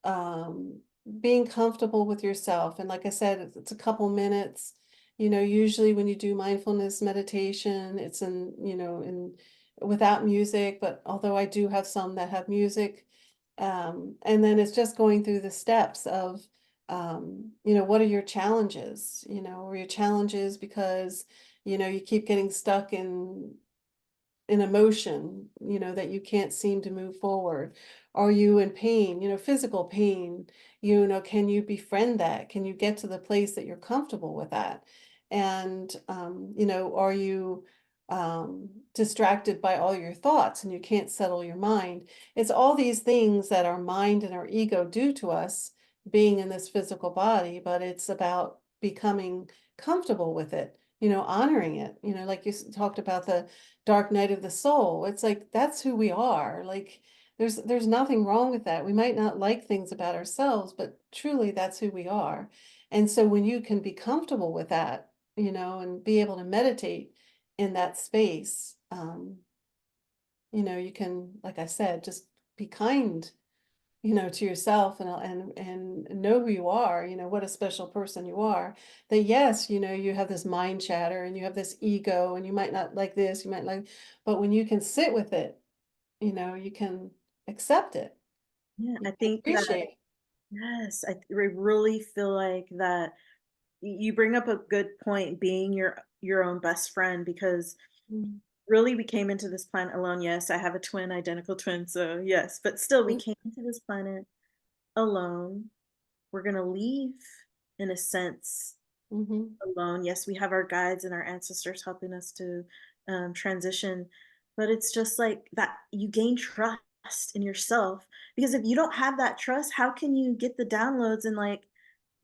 um, being comfortable with yourself. And like I said, it's a couple minutes. Usually when you do mindfulness meditation, it's in without music, but although I do have some that have music. And then it's just going through the steps of, what are your challenges? Or your challenges because, you keep getting stuck in an emotion, that you can't seem to move forward? Are you in pain, physical pain? Can you befriend that? Can you get to the place that you're comfortable with that? And, are you distracted by all your thoughts and you can't settle your mind? It's all these things that our mind and our ego do to us being in this physical body, but it's about becoming comfortable with it, honoring it, like you talked about the dark night of the soul. It's like that's who we are. Like there's nothing wrong with that. We might not like things about ourselves, but truly that's who we are. And so when you can be comfortable with that, and be able to meditate in that space, you can, like I said, just be kind, to yourself, and know who you are, what a special person you are. That yes, you have this mind chatter and you have this ego and you might not like this, you might like, but when you can sit with it, you can accept it, Yeah, you I can think that, appreciate yes, really feel like that you bring up a good point, being your own best friend, because it. Mm, really we came into this planet alone. Yes, I have a twin, identical twin, so yes, but still we mm, came into this planet alone. We're gonna leave in a sense mhm, alone. Yes, we have our guides and our ancestors helping us to transition, but it's just like that you gain trust in yourself, because if you don't have that trust, how can you get the downloads and like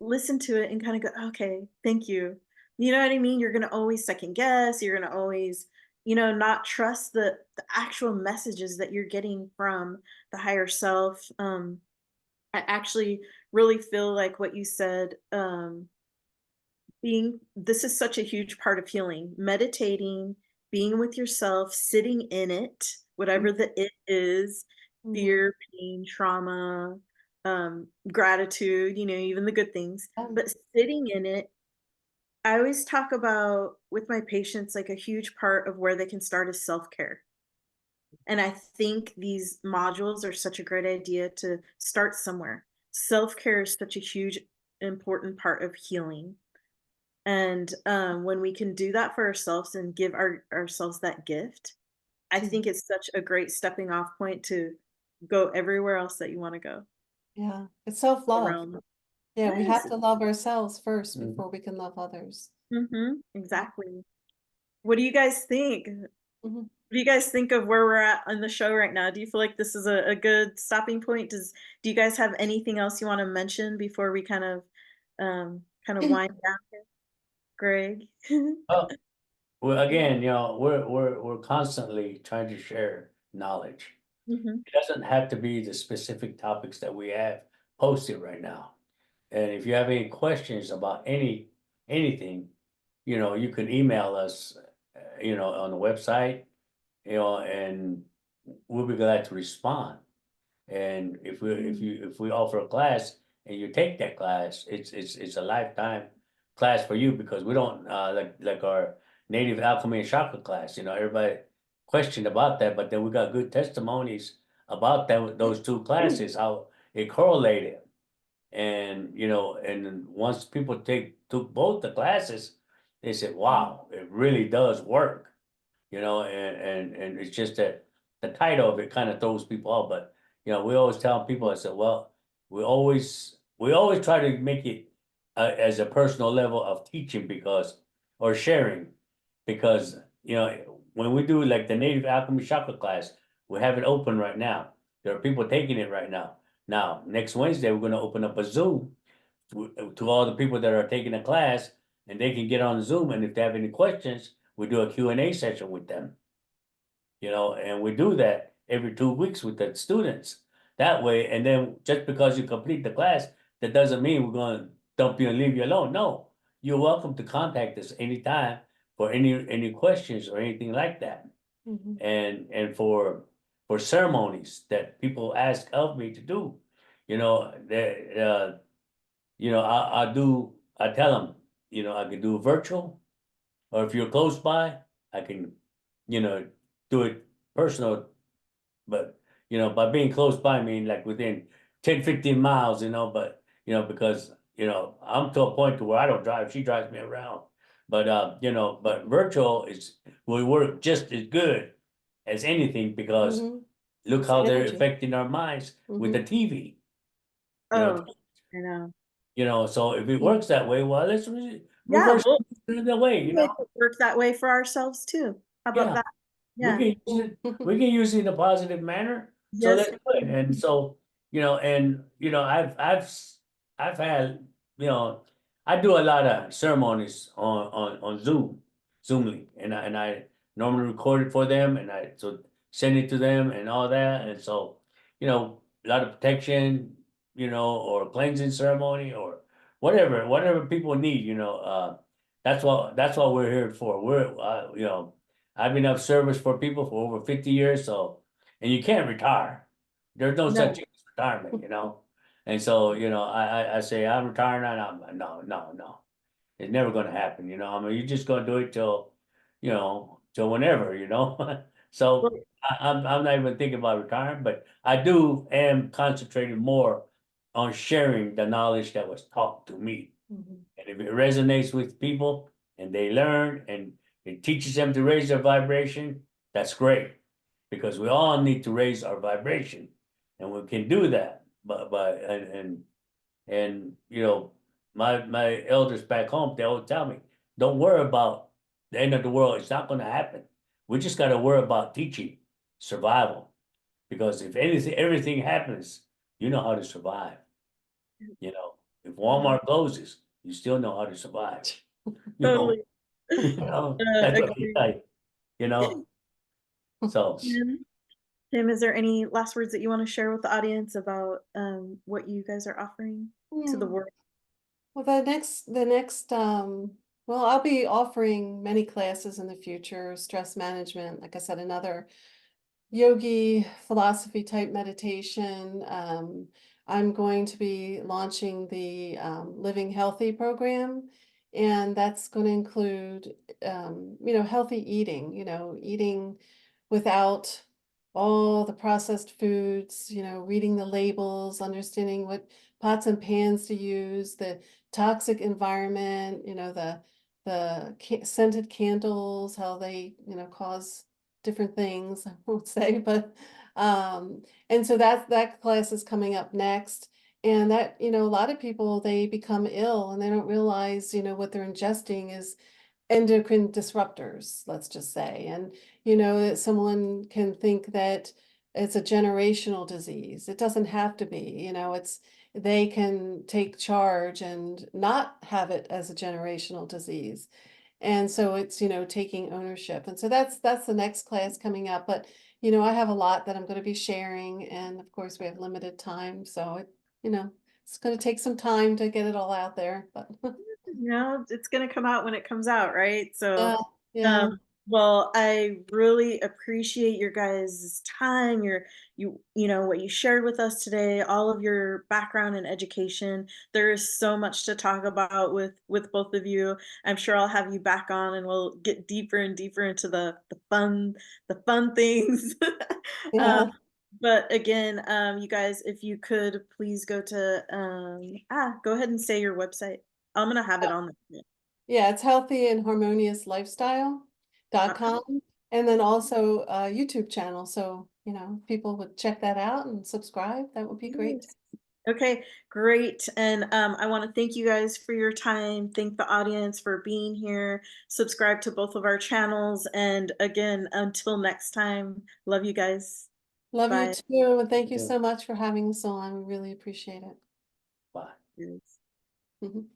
listen to it and kind of go, okay, thank you. You know what I mean? You're gonna always second guess. You're gonna always, not trust the actual messages that you're getting from the higher self. I actually really feel like what you said. Being This is such a huge part of healing, meditating, being with yourself, sitting in it, mm, whatever the it is, mhm. fear, pain, trauma, gratitude, even the good things, but sitting in it. I always talk about with my patients, like a huge part of where they can start is self-care. And I think these modules are such a great idea to start somewhere. Self-care is such a huge, important part of healing. And when we can do that for ourselves and give ourselves that gift, I think Mhm. it's such a great stepping off point to go everywhere else that you want to go. Yeah, it's The self-love. realm. Yeah, we Yes. have to love ourselves first Mhm. before we can love others. Exactly. What do you guys think? Mhm. What do you guys think of where we're at on the show right now? Do you feel like this is a good stopping point? Do you guys have anything else you want to mention before we kind of wind down here, Greg? Oh, well, again, we're constantly trying to share knowledge. hmm It doesn't have to be the specific topics that we have posted right now. And if you have any questions about anything, you can email us, on the website, and we'll be glad to respond. And if we offer a class and you take that class, it's a lifetime class for you, because we don't like our native alchemy and chakra class. Everybody questioned about that, but then we got good testimonies about those two classes, how it correlated. And and then once people took both the classes, they said, wow, it really does work. And it's just that the title of it kind of throws people off. But we always tell people, I said, well, we always try to make it as a personal level of teaching, because or sharing, because when we do like the native alchemy chakra class, we have it open right now. There are people taking it right now. Now, next Wednesday, we're gonna open up a Zoom to all the people that are taking the class, and they can get on Zoom, and if they have any questions, we do a Q&A session with them. And we do that every 2 weeks with the students. That way, and then just because you complete the class, that doesn't mean we're gonna dump you and leave you alone. No, you're welcome to contact us anytime for any questions or anything like that. Mhm. And for ceremonies that people ask of me to do, I tell them, I can do virtual, or if you're close by, I can, do it personal. But, by being close by, I mean like within 10, 15 miles, but, because, I'm to a point to where I don't drive, she drives me around. But, but virtual will work just as good as anything, because Mhm. look It's how they're energy. affecting our minds with the Mhm. TV. Oh, I know. So if it Mm. works that way, well, let's Yeah, reverse it the way, we'll make it work that way for ourselves too. How about Yeah. that? We Yeah. can use it, we can use it in a positive manner, so Yes. that's good. And so, I've had, I do a lot of ceremonies on Zoomly, and I normally record it for them, and I send it to them and all that, and so, a lot of protection, or cleansing ceremony, or whatever people need, that's what we're here for. I've been of service for people for over 50 years, so, and you can't retire. There's no such No. thing as retirement. And so, I say, I'm retiring, and no. It's never gonna happen, I mean, you're just gonna do it till whenever. Well, So I'm not even thinking about retiring, but I am concentrating more on sharing the knowledge that was taught to me. Mhm. And if it resonates with people and they learn and it teaches them to raise their vibration, that's great. Because we all need to raise our vibration. And we can do that and my elders back home, they always tell me, don't worry about the end of the world. It's not gonna happen. We just gotta worry about teaching survival. Because if everything happens, you know how to survive. If Walmart closes, you still know how to survive. You know, totally that's what they agree. tell you, you know, so. Tim, is there any last words that you want to share with the audience about what you guys are offering to the Mm. world? Well, well, I'll be offering many classes in the future, stress management, like I said, another yogi philosophy type meditation. I'm going to be launching the Living Healthy program, and that's going to include, healthy eating, eating without all the processed foods, reading the labels, understanding what pots and pans to use, the toxic environment, scented candles, how they, cause different things, I won't say, but and so that class is coming up next. And that, a lot of people, they become ill and they don't realize, what they're ingesting is endocrine disruptors, let's just say. And, that someone can think that it's a generational disease. It doesn't have to be, they can take charge and not have it as a generational disease. And so it's, taking ownership. And so that's the next class coming up. But, I have a lot that I'm going to be sharing. And of course, we have limited time. So it's going to take some time to get it all out there. But It's going to come out when it comes out, right? So, yeah, yeah. um, well, I really appreciate your guys' time, what you shared with us today, all of your background and education. There is so much to talk about with both of you. I'm sure I'll have you back on and we'll get deeper and deeper into the fun things. Yeah. um, but again, you guys, if you could please go ahead and say your website. I'm gonna have it on the Yeah, it's healthy and harmonious .com. lifestyle.com. And then also a YouTube channel. So, people would check that out and subscribe. That would be great. Yes. Okay, great. And I want to thank you guys for your time. Thank the audience for being here. Subscribe to both of our channels. And again, until next time, love you guys. Love you Bye. too, and thank you Yeah. so much for having us on. We really appreciate it. Bye. Yes. Mhm.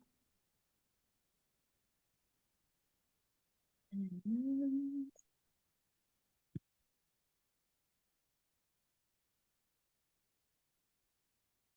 Mhm.